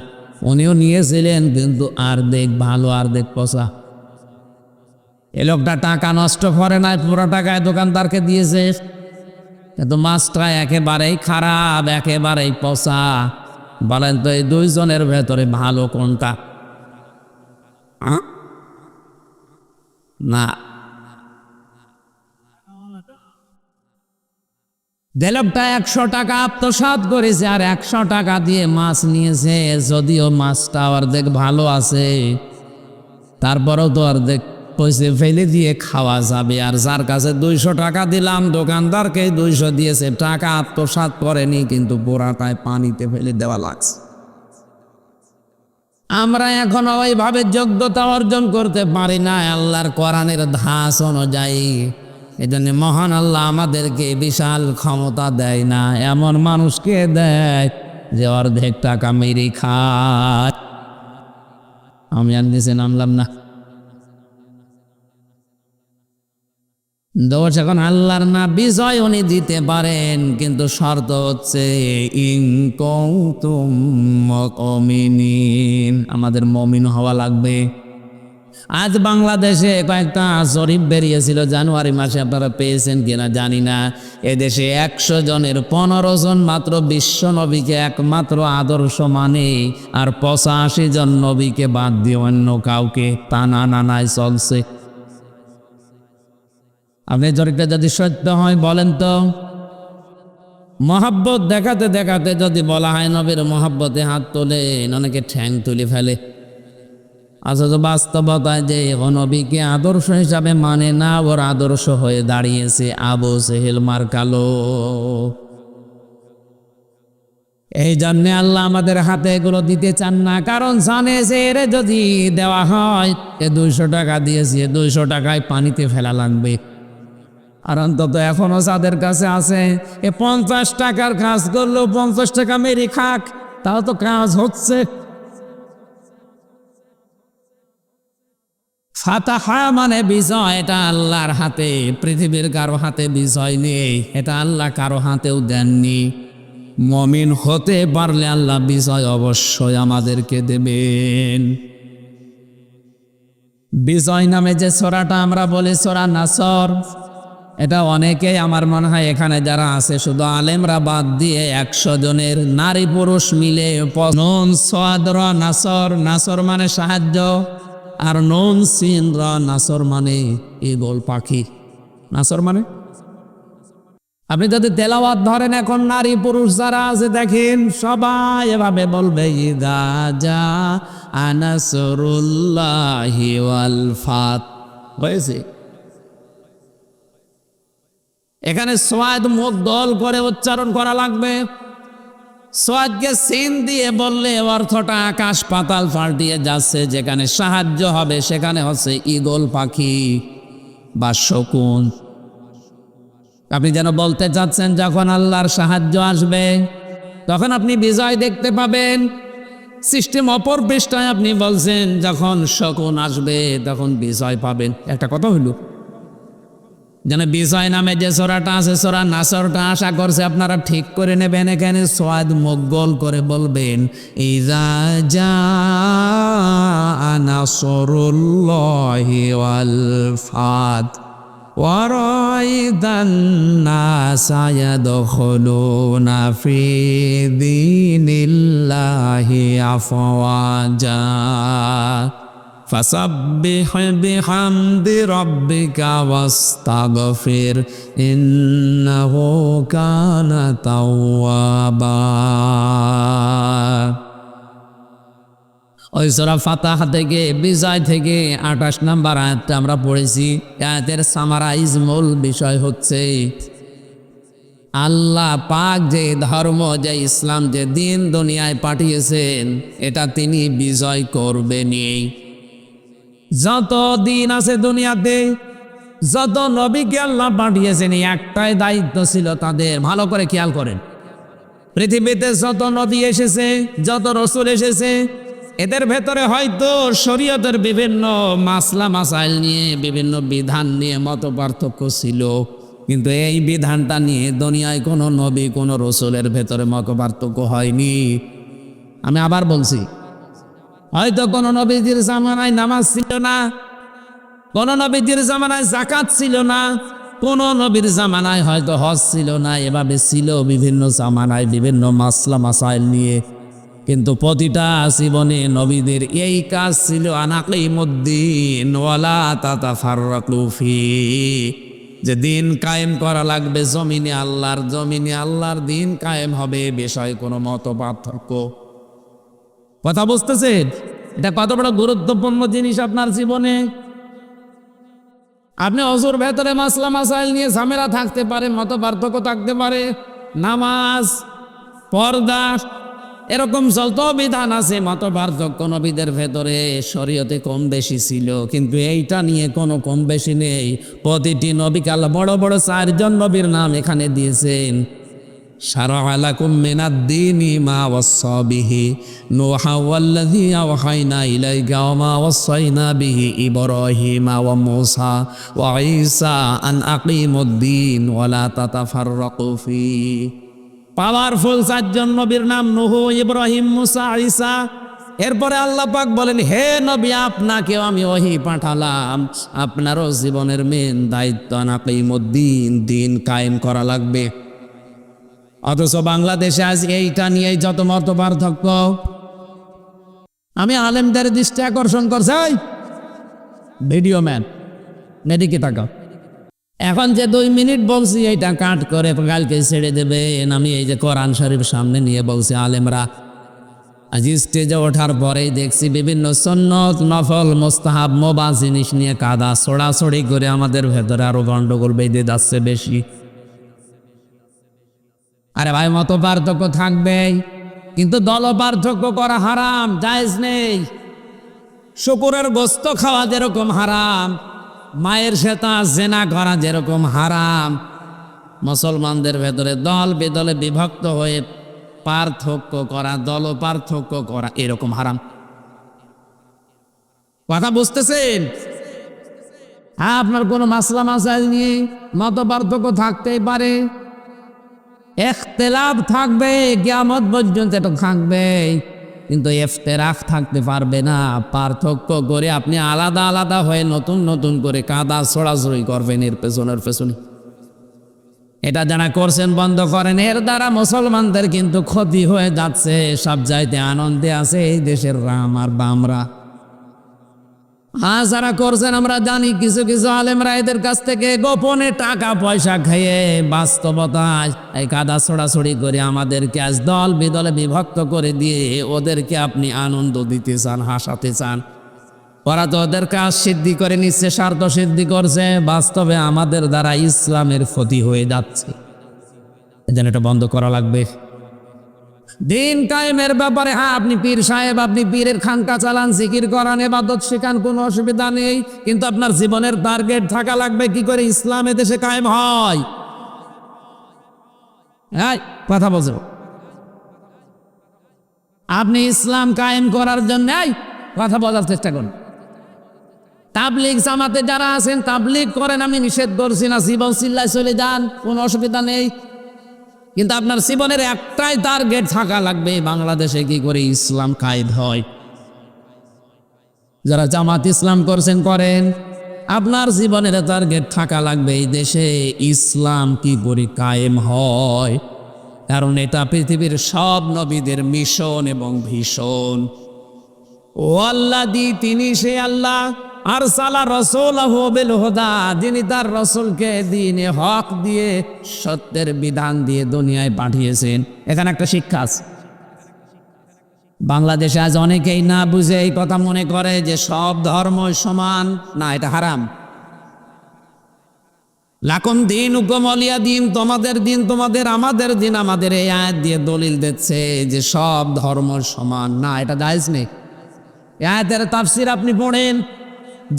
উনিও নিয়েছিলেন কিন্তু অর্ধেক ভালো অর্ধেক পচা। এ লোকটা টাকা নষ্ট করে নাই, পুরো টাকায় দোকানদারকে দিয়েছে, কিন্তু মাছটা একেবারেই খারাপ, একেবারেই পচা। বলেন তো এই দুইজনের ভেতরে ভালো কোনটা? না, দেলকটা 100 টাকা আত্মসাৎ করেছে আর 100 টাকা দিয়ে মাছ নিয়েছে। যদিও মাছটা অর্ধেক ভালো আছে, তারপরেও তো অর্ধেক পয়সা ফেলে দিয়ে খাওয়া যাবে। আর যার কাছে 200 টাকা দিলাম, দোকানদারকে 200 দিয়েছে, টাকা আত্মসাৎ করেনি, কিন্তু পোড়াটায় পানিতে ফেলে দেওয়া লাগছে। আমরা এখনো ওইভাবে যোগ্যতা অর্জন করতে পারি না আল্লাহর কোরআনের ধাঁচ অনুযায়ী। এই জন্য মহান আল্লাহ আমাদেরকে বিশাল ক্ষমতা দেয় না, এমন মানুষকে দেয় যে অর্ধেক টাকা মেরে খায়। আমি আর নিচে নামলাম না। দোষ এখন আল্লাহর না, বিজয় উনি দিতে পারেন, কিন্তু শর্ত হচ্ছে ইন কুনতুম মুমিনিন, আমাদের মমিন হওয়া লাগবে। আজ বাংলাদেশে কয়েকটা জরিপ বেরিয়েছিল জানুয়ারি মাসে, আপনারা পেয়েছেন কিনা জানি না। এদেশে 100 জনের 15 জন মাত্র বিশ্ব নবীকে একমাত্র আদর্শ মানে, আর 85 জন নবীকে বাদ দিয়ে অন্য কাউকে টানা নানায় চলছে। আপনি জরিপটা যদি সত্য হয় বলেন তো, মহাব্বত দেখাতে দেখাতে যদি বলা হয় নবীর মহাব্বতে হাত তোলেন, অনেকে ঠ্যাং তুলে ফেলে। অথচ বাস্তবতায় যে নবীকে আদর্শ হিসাবে মানে না, ওর আদর্শ হয়ে দাঁড়িয়েছে আবু জেহেল মার্কালো। এই জন্য আল্লাহ আমাদের হাতে এগুলো দিতে চান না, কারণ জানে যে এর যদি দেওয়া হয়, 200 টাকা দিয়েছে, 200 টাকায় পানিতে ফেলা লাগবে। আর অন্তত এখনো যাদের কাছে আছে, 50 টাকার কাজ করলেও 50 টাকা মেরে খাক, তাও তো কাজ হচ্ছে। ফাতাহা মানে বিজয়, এটা আল্লাহর হাতে, পৃথিবীর কারো হাতে বিজয় নেই, এটা আল্লাহ কারো হাতেও দেননি। মমিন হতে পারলে আল্লাহ বিজয় অবশ্যই আমাদেরকে দেবেন। বিজয় নামে যে সূরাটা আমরা বলি সূরা নাসর, এটা অনেকেই আমার মনে হয় এখানে যারা আছে শুধু আলেমরা বাদ দিয়ে 100 জনের নারী পুরুষ মিলে নুন সাদ র নাসর, নাসর মানে সাহায্য, আর নুন সিন র নাসর মানে ঈগল পাখি। নাসর মানে আপনি যদি তেলাওয়াত ধরেন, এখন নারী পুরুষ যারা আছে দেখেন সবাই এভাবে বলবে ইদা জা নাসরুল্লাহি ওয়াল ফাত। হয়েছে? এখানে সোয়াদ মুখ দল করে উচ্চারণ করা লাগবে। সোয়াদকে সিন দিয়ে বললে অর্থটা আকাশ পাতাল পাল্টিয়ে যাচ্ছে। যেখানে সাহায্য হবে সেখানে হচ্ছে ঈগল পাখি বা শকুন। আপনি যেন বলতে চাচ্ছেন যখন আল্লাহর সাহায্য আসবে তখন আপনি বিজয় দেখতে পাবেন। সিস্টেম অপর পৃষ্ঠায় আপনি বলছেন যখন শকুন আসবে তখন বিজয় পাবেন। একটা কথা হইল, যেন বিজয় নামে যে সোরাটা আছে সোরা নাসরটা আশা করছে আপনারা ঠিক করে নেবেন। এখানে সোয়াদ মুগল করে বলবেন ইজা জাআ নাসরুল্লাহি ওয়াল ফাত ওয়া রাআইতান নাসা ইয়াদখুলুনা ফি দীনিল্লাহি আফওয়াজা ফাসাব্বিহ বিহামদি রাব্বিকা ওয়াস্তাগফির ইন্নাহু কানা তাওয়াবা। ওই সূরা ফাতিহা থেকে বিজয় থেকে 28 নম্বর আয়াতটা আমরা পড়েছি। আয়াতের সামারাইজ মূল বিষয় হচ্ছে আল্লাহ পাক যে ধর্ম, যে ইসলাম, যে দিন দুনিয়ায় পাঠিয়েছেন এটা তিনি বিজয় করবেনই। যত দিন আছে দুনিয়াতে, যত নবীকে আল্লাহ পাঠিয়েছেন একটাই দায়িত্ব ছিল তাদের, ভালো করে খেয়াল করেন। পৃথিবীতে যত নবী এসেছে, যত রসুল এসেছে, এদের ভেতরে হয়তো শরীয়তের বিভিন্ন মাসলা মাসাইল নিয়ে, বিভিন্ন বিধান নিয়ে মত পার্থক্য ছিল, কিন্তু এই বিধানটা নিয়ে দুনিয়ায় কোনো নবী কোনো রসুলের ভেতরে মত পার্থক্য হয়নি। আমি আবার বলছি, হয়তো কোন নবীজির জামানায় নামাজ ছিল না, কোন নবীজির জামানায় যাকাত ছিল না, কোন নবীর জামানায় হয়তো হজ ছিল না। এভাবে ছিল বিভিন্ন জামানায় বিভিন্ন মাসলা মাসাইল নিয়ে, কিন্তু প্রতিটা জীবনে নবীদের এই কাজ ছিল আনাকিমুদ্দিন ওয়ালা তাতাফাররাকু ফি, যে দিন কায়েম করা লাগবে জমিনে আল্লাহর, জমিনে আল্লাহর দিন কায়েম হবে, বিষয়ে কোনো মত পার্থক্য। কথা বুঝতেছেন? এটা কত বড় গুরুত্বপূর্ণ জিনিস আপনার জীবনে। আপনি অজুর ভেতরে মাসলা মাসাইল নিয়ে ঝামেলা থাকতে পারে, মত পার্থক্য থাকতে পারে, নামাজ, পর্দা, এরকম যত বিধান আছে মত পার্থক্য নবীদের ভেতরে শরীয়তে কম বেশি ছিল, কিন্তু এইটা নিয়ে কোনো কম বেশি নেই। প্রতিটি নবীকে আল্লাহ বড় বড় 4জন নবীর নাম এখানে দিয়েছেন। শারা'a লাকুম মিনাদ-দীনি মা ওয়াসসা বিহি নূহা ওয়াল্লাযী আওহায়না ইলাইকা ওয়া মা ওয়াসাইনা বিহি ইব্রাহিমা ওয়া মূসা ওয়া ঈসা আন আকিমুদ-দীন ওয়া লা তাতাফাররাকু ফীহি। পাওয়ারফুল 4জন নবীর নাম নূহ, ইব্রাহিম, মূসা, ঈসা। এরপরে আল্লাহ পাক বলেন, হে নবী আপনাকেও আমি ওহী পাঠালাম, আপনারও জীবনের মেন দায়িত্ব আকিমুদ-দীন, দিন কায়েম করা লাগবে। অথচ বাংলাদেশে আজ এইটা নিয়ে যত মত পার্থক্য। আমি আলেমদের দৃষ্টি আকর্ষণ করছি, ভিডিও ম্যান মেডিকে টাকা এখন যে 2 মিনিট বলছি এইটা কাট করে কালকে ছেড়ে দেবেন। আমি এই যে কোরআন শরীফ সামনে নিয়ে বলছি, আলেমরা আজ স্টেজে ওঠার পরেই দেখছি বিভিন্ন সুন্নত, নফল, মুস্তাহাব, মোবা জিনিস নিয়ে কাদা ছড়াছড়ি করে আমাদের ভেতরে আরো গন্ডগোল বেঁধে যাচ্ছে বেশি। আরে ভাই, মত পার্থক্য থাকবেই, কিন্তু দল পার্থক্য করা হারাম, জায়েজ নেই। শুকুরের গোস্ত খাওয়া যেরকম হারাম, মায়ের সাথে জেনা করা যেরকম হারাম, মুসলমানদের ভেতরে দল বেদলে বিভক্ত হয়ে পার্থক্য করা, দল পার্থক্য করা এরকম হারাম। কথা বুঝতেছেন? হ্যাঁ, আপনার কোনো মাসলা মাসাইল নিয়ে মত পার্থক্য থাকতেই পারে, ইখতিলাফ থাকবে, কিয়ামত পর্যন্ত এটা থাকবে, কিন্তু ইফতিরাক থাকতে পারবে না। পার্থক্য করে আপনি আলাদা আলাদা হয়ে নতুন নতুন করে কাদা ছড়াছড়ি করবেন এর পেছনের পেছনে। এটা যারা করছেন বন্ধ করেন, এর দ্বারা মুসলমানদের কিন্তু ক্ষতি হয়ে যাচ্ছে। সব চাইতে আনন্দে আছে এই দেশের রাম আর বামরা। যারা করছেন আমরা জানি, কিছু কিছু আলেমরা এদের কাছ থেকে গোপনে টাকা পয়সা খেয়ে বাস্তবতায় এই কাদা ছড়াছড়ি করে আমাদেরকে আজ দল বিদলে বিভক্ত করে দিয়ে ওদেরকে আপনি আনন্দ দিতে চান, হাসাতে চান। ওরা তো ওদের কাজ সিদ্ধি করে নিচ্ছে, স্বার্থ সিদ্ধি করছে, বাস্তবে আমাদের দ্বারা ইসলামের ক্ষতি হয়ে যাচ্ছে। এজন্য এটা বন্ধ করা লাগবে। দিন কায়েমের ব্যাপারে হ্যাঁ, আপনি পীর সাহেব, আপনি পীরের খানকা চালান, জিকির করান, ইবাদত শেখান, কোনো অসুবিধা নেই, কিন্তু আপনার জীবনের টার্গেট থাকা লাগবে কি করে ইসলাম এদেশে কায়েম হয়। হ্যাঁ, কথা বলছো। আপনি ইসলাম কায়েম করার জন্য কথা বলার চেষ্টা করুন। তাবলিগ জামাতে যারা আছেন তাবলিগ করেন, আমি নিষেধ করছি না, জীবন চিল্লায় চলে যান, কোনো অসুবিধা নেই। কিন্তু আপনার জীবনের একটাই টার্গেট থাকা লাগবে, বাংলাদেশে কি করে ইসলাম কায়েম হয়। যারা জামাত ইসলাম করছেন করেন, আপনার জীবনের টার্গেট থাকা লাগবে এই দেশে ইসলাম কি করে কায়েম হয়, কারণ এটা পৃথিবীর সব নবীদের মিশন এবং ভীষণ। ও আল্লাহ দি তিনি সে আল্লাহ আরসালা রাসূলাহু বিল হুদা, যিনি তার রাসূলকে দ্বীনে হক দিয়ে সত্যের বিধান দিয়ে দুনিয়ায় পাঠিয়েছেন। এখানে একটা শিক্ষা আছে। বাংলাদেশে আজ অনেকেই না বুঝে এই কথা মনে করে যে সব ধর্ম সমান। না, এটা হারাম। লাকুম দীনুকুম ওয়ালিয়া দিন, তোমাদের দিন তোমাদের, আমাদের দিন আমাদের, এই আয়াত দিয়ে দলিল দিচ্ছে যে সব ধর্ম সমান। না, এটা জায়েজ নেই। এই আয়াতের তাফসীর আপনি পড়েন,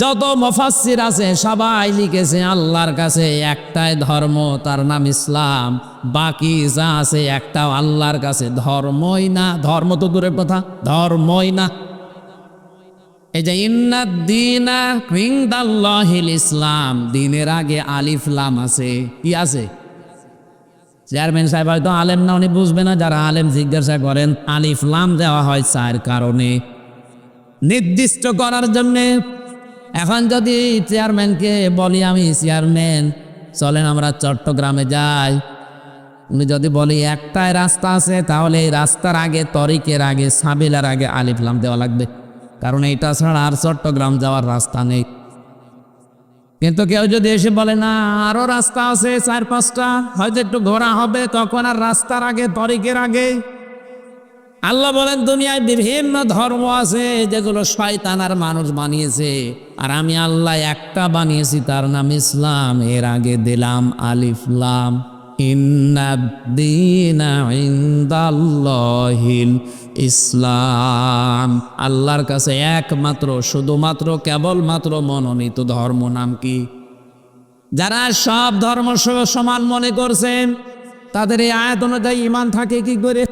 যত মুফাসসির আছে সবাই লিখেছে আল্লাহর কাছে একটাই ধর্ম, তার নাম ইসলাম। বাকি যা আছে একটাও আল্লাহর কাছে ধর্মই না। ধর্ম তো দূরের কথা, ধর্মই না। এই যে ইন্নাদ-দীনা ইনদাল্লাহিল ইসলাম, দিনের আগে আলিফ লাম আছে। কি আছে? চেয়ারম্যান সাহেব হয়তো আলেম না, উনি বুঝবে না। যারা আলেম জিজ্ঞাসা করেন, আলিফ লাম দেওয়া হয় চার কারণে, নির্দিষ্ট করার জন্যে। এখন যদি চেয়ারম্যানকে বলি আমি চেয়ারম্যান চলেন আমরা চট্টগ্রামে যাই, উনি যদি বলি একটাই রাস্তা আছে, তাহলে এই রাস্তার আগে, তরিকের আগে, সাবিলার আগে আলিফ লাম দেওয়া লাগবে, কারণ এইটা ছাড়া আর চট্টগ্রাম যাওয়ার রাস্তা নেই। কিন্তু কেউ যদি এসে বলে না আরো রাস্তা আছে 4-5টা, হয়তো একটু ঘোরা হবে, তখন আর রাস্তার আগে, তরিকের আগে। আল্লাহ বলেন দুনিয়ায় বিভিন্ন ধর্ম আছে যেগুলো শয়তান আর মানুষ বানিয়েছে, আর আমি আল্লাহ একটা বানিয়েছি, তার নাম ইসলাম। এর আগে দিলাম আলিফ লাম। ইন্নাদ-দীনা ইনদাল্লাহিল ইসলাম, আল্লাহর কাছে একমাত্র, শুধুমাত্র, কেবলমাত্র মনোনীত ধর্ম নাম কি? যারা সব ধর্ম সমান মনে করছেন, তাদের এই আয়াত অনুযায়ী ঈমান থাকে কি করে?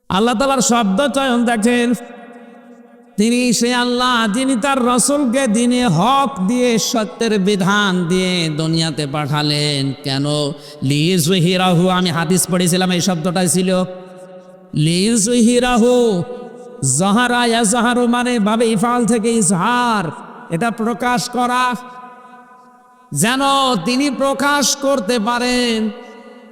আল্লাহ তাআলার শব্দ চয়ন দেখেন, তিনি সে আল্লাহ যিনি তার রাসূলকে দ্বীনে হক দিয়ে, সত্যের বিধান দিয়ে দুনিয়াতে পাঠালেন। কেন? লিইয়ুযহিরাহু, আমি হাদিস পড়েছিলাম এই শব্দটাই ছিল লিইয়ুযহিরাহু। যাহারা ইয়াজহারু মানে ভাবে ইফআল থেকে ইজহার, এটা প্রকাশ করা, যেন তিনি প্রকাশ করতে পারেন,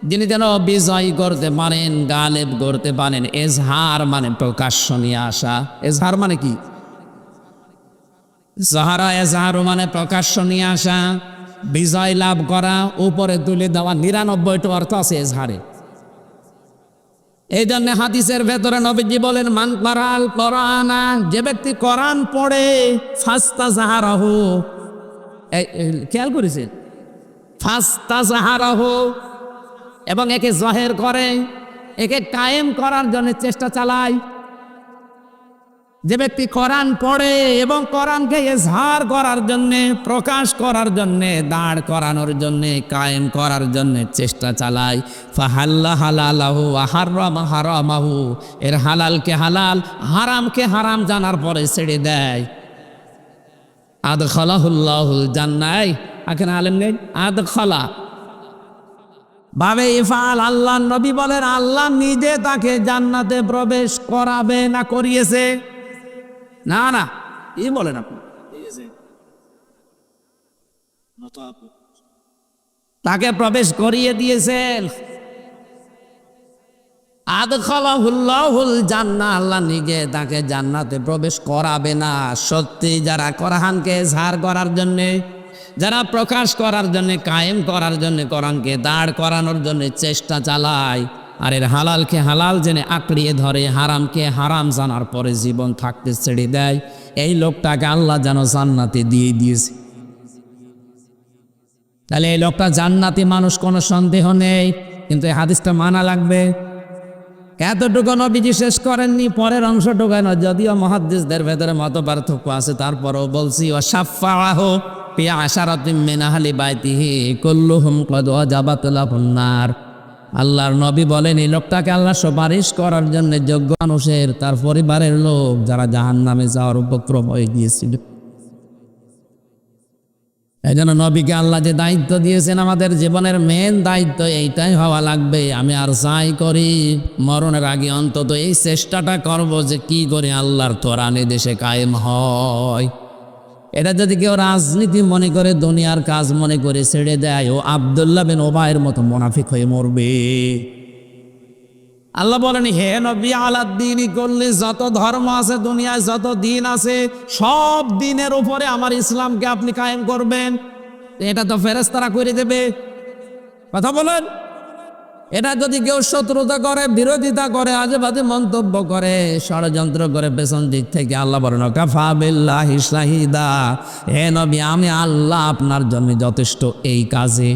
যিনি যেন বিজয় করতে পারেন, গালেব করতে পারেন। এজহার মানে প্রকাশ্য নিয়ে আসা। এজহার মানে কি? যাহারা এজহারু মানে প্রকাশ্য নিয়ে আসা, বিজয় লাভ করা, উপরে তুলে দেওয়া। 99টা অর্থ আছে এজহারে। এই জন্য হাদিসের ভেতরে নবীজি বলেন মান কারাল কোরআনা, যে ব্যক্তি কোরআন পড়ে, ফাস্তাযহারাহু, খেয়াল করেছেন? ফাস্তাযহারাহু, এবং একে জাহের করে, একে কায়েম করার জন্য চেষ্টা চালায়। যে ব্যক্তি কোরআন পড়ে এবং কোরআনকে ইজহার করার জন্যে, প্রকাশ করার জন্যে, দাঁড় করানোর জন্যে, কায়েম করার জন্যে চেষ্টা চালায়, ফাহাল্লা হালালাহু ওয়া হাররামা হারামাহু, এর হালালকে হালাল, হারামকে হারাম জানার পরে ছেড়ে দেয়, আদখালাহুল্লাহুল জান্নাহ। এখানে আলেম নেই, আদখালা ভাবে ইফআল। আল্লাহ নবী বলেন আল্লাহ নিজে তাকে জান্নাতে প্রবেশ করাবে না করিয়েছে? না না, এই বলেন আপনি, তাকে প্রবেশ করিয়ে দিয়েছেন। আদখালাহুল্লাহুল জান্নাহ, আল্লাহ নিজে তাকে জান্নাতে প্রবেশ করাবে না। সত্যি যারা কোরআনকে ইজহার করার জন্যে, যারা প্রকাশ করার জন্য, কায়েম করার জন্য, কোরআনকে দাঁড় করানোর জন্য চেষ্টা চালায়, আর এর হালালকে হালাল জেনে আঁকড়িয়ে ধরে, হারামকে হারাম জানার পরে জীবন থাকতে ছেড়ে দেয়, এই লোকটাকে আল্লাহ যেন জান্নাতে দিয়ে দিয়েছে। তাহলে এই লোকটা জান্নাতি মানুষ, কোনো সন্দেহ নেই, কিন্তু এই হাদিসটা মানা লাগবে। এতটুকু নবীজি শেষ করেননি, পরের অংশটুকু না, যদিও মুহাদ্দিসদের ভেতরে মত পার্থক্য আছে, তারপরেও বলছি ওয়া শাফাআহু ফি আশারাতিন মিন আহলি বাইতিহি কুল্লুহুম ক্বাদ ওয়াজাবাত লাহুন নার। আল্লাহর নবী বলেন এই লোকটাকে আল্লাহ সুপারিশ করার জন্য যোগ্য মানুষের তার পরিবারের লোক যারা জাহান্নামে যাওয়ার উপক্রম হয়ে গিয়েছিল। এই জন্য নবীকে আল্লাহ যে দায়িত্ব দিয়েছেন আমাদের জীবনের মেন দায়িত্ব এইটাই হওয়া লাগবে। আমি আর যাই করি মরণের আগে অন্তত এই চেষ্টাটা করব যে কি করে আল্লাহর কোরআনে দেশে কায়েম হয়। এটা যদি কেউ রাজনীতি মনে করে দুনিয়ার কাজ মনে করে ছেড়ে দেয় ও আব্দুল্লাহ বিন ওবায়ের মতো মুনাফিক হয়ে মরবে। আল্লাহ বলেন হে নবী আলাদ্দিনই করলে যত ধর্ম আছে দুনিয়ায় যত দিন আছে সব দিনের উপরে আমার ইসলামকে আপনি কায়েম করবেন। এটা তো ফেরেশতারা করে দেবে। কথা বলেন, এটা যদি কেউ শত্রুতা করে বিরোধিতা করে আজে বাজে মন্তব্য করে ষড়যন্ত্র করে পেছন দিক থেকে আল্লাহ বলেন কাফা বিল্লাহি শাহিদা, হে নবী আমি আল্লাহ আপনার জন্য যথেষ্ট এই কাজে।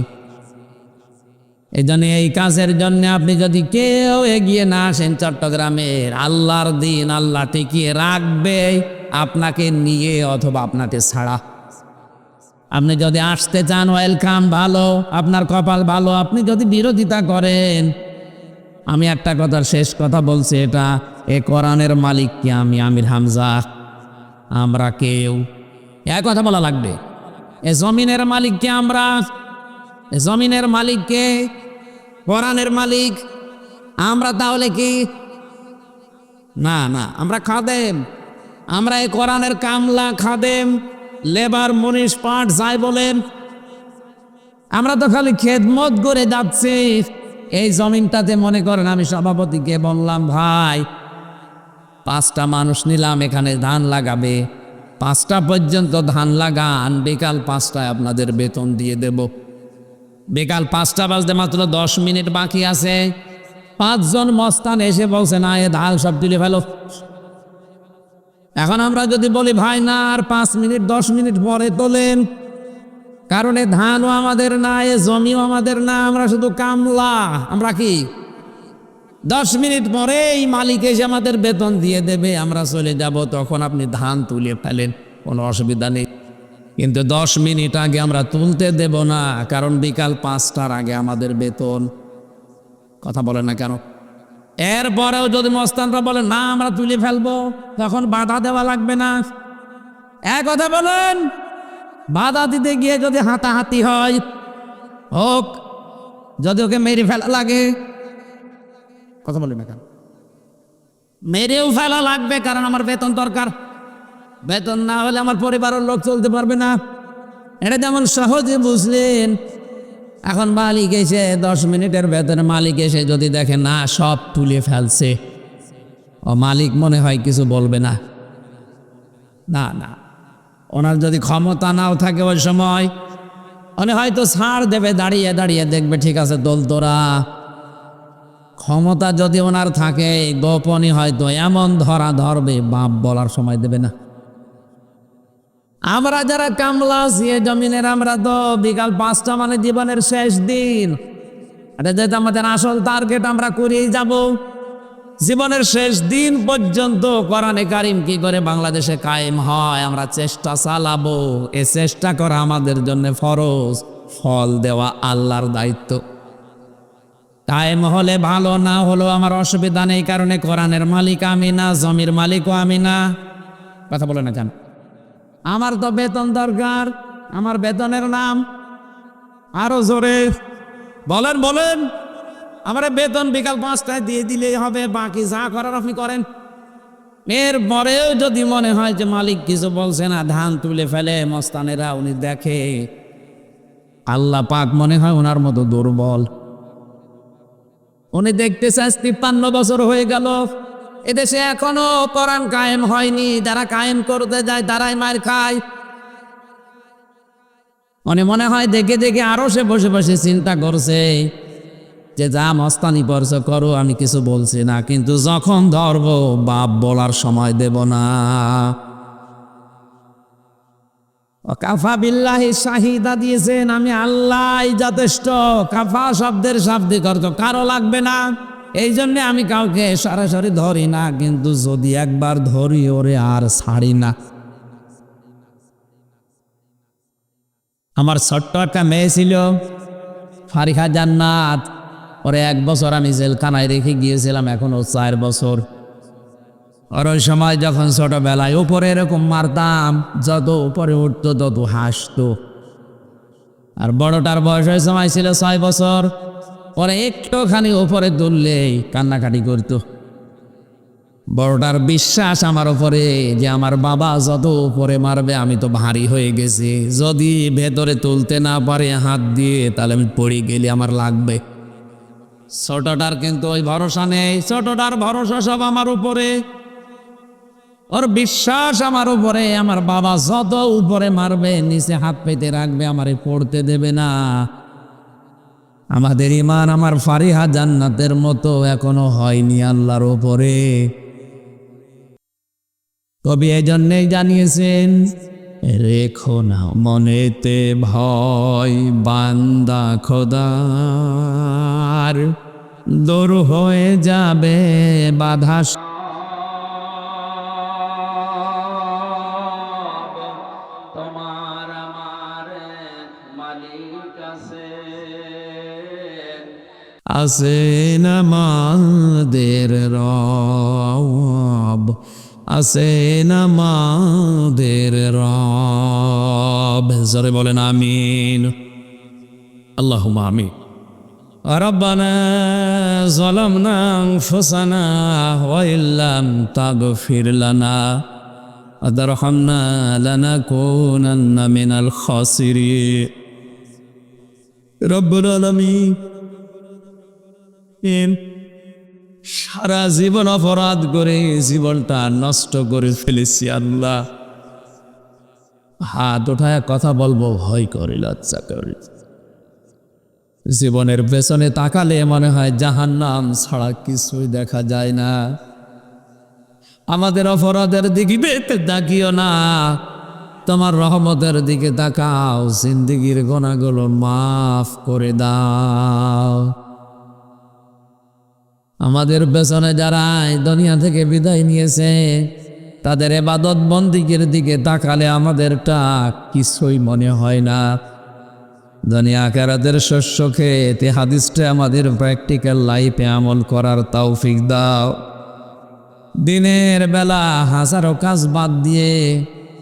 এই জন্য এই কাজের জন্য আপনি যদি কেউ এগিয়ে না আসেন চট্টগ্রামের আল্লাহর দিন আল্লাহ টিকিয়ে রাখবে আপনাকে নিয়ে অথবা আপনাকে ছাড়া। আপনি যদি আসতে চান ওয়েলকাম, ভালো, আপনার কপাল ভালো। আপনি যদি বিরোধিতা করেন, আমি একটা কথা শেষ কথা বলছি, এটা এ কোরআনের মালিক কি আমি আমির হামজা, আমরা কেউ এক কথা বলা লাগবে। এ জমিনের মালিক কে আমরা, এ জমিনের মালিক কে? কোরআনের মালিক। আমরা তাহলে কি? না না, আমরা খাদেম, আমরা এই কোরআনের কামলা, খাদেম, লেবার, মনীষ, পাঠ যাই বলেন, আমরা তো খালি খেদমত করে যাচ্ছি। এই জমিনটাতে মনে করেন আমি সভাপতিকে বললাম ভাই 5টা মানুষ নিলাম এখানে ধান লাগাবে, 5টা পর্যন্ত ধান লাগান, বিকাল 5টায় আপনাদের বেতন দিয়ে দেব। বিকাল 5টা বাজতে মাত্র 10 মিনিট বাকি আছে, 5 জন মস্তান এসে বলছে না এ ধান সব তুলে ফেলো। এখন আমরা যদি বলি ভাই না আর 5 মিনিট 10 মিনিট পরে তোলেন, কারণ এ ধানও আমাদের না, এ জমিও আমাদের না, আমরা শুধু কামলা। আমরা কি 10 মিনিট পরে এই মালিক এসে আমাদের বেতন দিয়ে দেবে, আমরা চলে যাব, তখন আপনি ধান তুলে ফেলেন, কোনো অসুবিধা নেই। কিন্তু 10 মিনিট আগে আমরা তুলতে দেব না, কারণ বিকাল 5টার আগে আমাদের বেতন। কথা বলেন না কেন? এরপরেও যদি মস্তানরা বলে না আমরা তুলে ফেলবো, তখন বাধা দেওয়া লাগবে না। এক কথা বলেন, বাধা দিতে গিয়ে যদি হাতাহাতি হয় হোক, যদি ওকে মেরে ফেলা লাগে, কথা বলেন না কেন? মেরেও ফেলা লাগবে, কারণ আমার বেতন দরকার। বেতন না হলে আমার পরিবারের লোক চলতে পারবে না। এটা যেমন সহজে বুঝলেন। এখন মালিক এসে 10 মিনিটের বেতনে মালিক এসে যদি দেখে না সব তুলে ফেলছে, ও মালিক মনে হয় কিছু বলবে না। না না, ওনার যদি ক্ষমতা নাও থাকে ওই সময় উনি হয়তো ছাড় দেবে, দাঁড়িয়ে দাঁড়িয়ে দেখবে ঠিক আছে দোল তোরা। ক্ষমতা যদি ওনার থাকে গোপনে হয়তো এমন ধরা ধরবে বাপ বলার সময় দেবে না। আমরা যারা কামলা আছি এই জমিনের, আমরা তো বিকাল 5টা মানে জীবনের শেষ দিন, এটা যেটা আমাদের আসল টার্গেট, আমরা করেই যাব। জীবনের শেষ দিন পর্যন্ত কোরআনে কারিম কি করে বাংলাদেশে কায়েম হয় আমরা চেষ্টা চালাবো। এ চেষ্টা করা আমাদের জন্য ফরজ, ফল দেওয়া আল্লাহর দায়িত্ব। কায়েম হলে ভালো, না হলেও আমার অসুবিধা নেই, কারণে কোরআনের মালিক আমি না, জমির মালিকও আমি না। কথা বলে না কেন? আমার তো বেতন দরকার, আমার বেতনের নাম, আরো জোরে বলেন বলেন, আমার বেতন বিকাল 5টায় দিয়ে দিলেই হবে, বাকি যা করার আপনি করেন। এরপরেও যদি মনে হয় যে মালিক কিছু বলছে না, ধান তুলে ফেলে মস্তানেরা, উনি দেখে আল্লাহ পাক মনে হয় ওনার মতো দুর্বল, উনি দেখতে চান 53 বছর হয়ে গেল এদেশে এখনো কোরআন কায়েম হয়নি, যারা কায়েম করতে যায় তারাই মার খায়। উনি মনে হয় দেখে দেখে আরো সে বসে বসে চিন্তা করছে যে যা মস্তানি করছো করো, আমি কিছু বলছি না, কিন্তু যখন ধরবো বাপ বলার সময় দেব না। কাফা বিল্লাহি শাহিদা দিয়েছেন, আমি আল্লাহ যথেষ্ট। কাফা শব্দের শাব্দিক অর্থ কারো লাগবে না, এই জন্য আমি কাউকে সরাসরি ধরি না, কিন্তু যদি একবার ধরি ওরে আর ছাড়ি না। আমার ছোট্ট একটা মেয়ে ছিল ফারিহা জান্নাত, পরে 1 বছর আমি জেলখানায় রেখে গিয়েছিলাম, এখনো 4 বছর। আর ওই সময় যখন ছোটবেলায় উপরে এরকম মারতাম, যত উপরে উঠতো তত হাসতো। আর বড়টার বয়স ওই সময় ছিল 6 বছর। পরে একটুখানি উপরে তুললেই কান্নাকাটি করতো। বড়টার বিশ্বাস আমার উপরে যে আমার বাবা যত উপরে মারবে আমি তো ভারী হয়ে গেছি, যদি ভেতরে তুলতে না পারে হাত দিয়ে তাহলে আমি পড়ে গেলে আমার লাগবে। ছোটটার কিন্তু ওই ভরসা নেই, ছোটটার ভরসা সব আমার উপরে, ওর বিশ্বাস আমার উপরে। আমার বাবা যত উপরে মারবে নিচে হাত পেতে রাখবে, আমারে পড়তে দেবে না। আমাদের ইমান আমার ফারিহা জান্নাতের মতো এখনো হয়নি আল্লাহর উপরে। কবি এই জন্যেই জানিয়েছেন, রেখো না মনেতে ভয় বান্দা খোদার, দূর হয়ে যাবে বাধা। তোমার আমার মালিক আছেন আমাদের রব, আছেন আমাদের রব। জোরে বলেন আমিন। আল্লাহুম্মা আমিন। রব্বানা যালামনা আনফুসানা ওয়া ইল্লাম তাগফির লানা ওয়া তারহামনা লানাকুনান্না মিনাল খাসিরিন। রব্বুল আলামিন, সারা জীবন অপরাধ করে জীবনটা নষ্ট করে ফেলেছি আল্লাহ। হাত উঠায় কথা বলবো ভয় করে, লজ্জা করে। জীবনের পেছনে তাকালে মনে হয় জাহান্নাম ছাড়া কিছুই দেখা যায় না। আমাদের অপরাধের দিকে তাকিও না, তোমার রহমতের দিকে তাকাও, জিন্দেগির গুনাহগুলো মাফ করে দাও। আমাদের পেছনে যারা দুনিয়া থেকে বিদায় নিয়েছে, তাদের ইবাদত বন্দেগীর দিকে তাকালে আমাদেরটা কিছুই মনে হয় না। দুনিয়া আখিরাতের শস্য খেতে হাদিসটা আমাদের প্র্যাকটিক্যাল লাইফে আমল করার তৌফিক দাও। দিনের বেলা হাজারো কাজ বাদ দিয়ে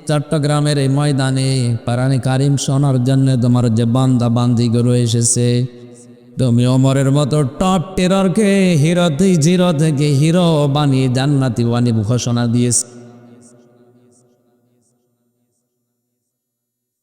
চট্টগ্রামের এই ময়দানে কোরআন কারীম শোনার জন্য তোমার যে বান্দা বান্দিগুলো এসেছে, তুমি ওমরের মতো টপ টেররকে হিরো থেকে হিরো বানিয়ে জান্নাতি বানিয়ে ঘোষণা দিয়েছ।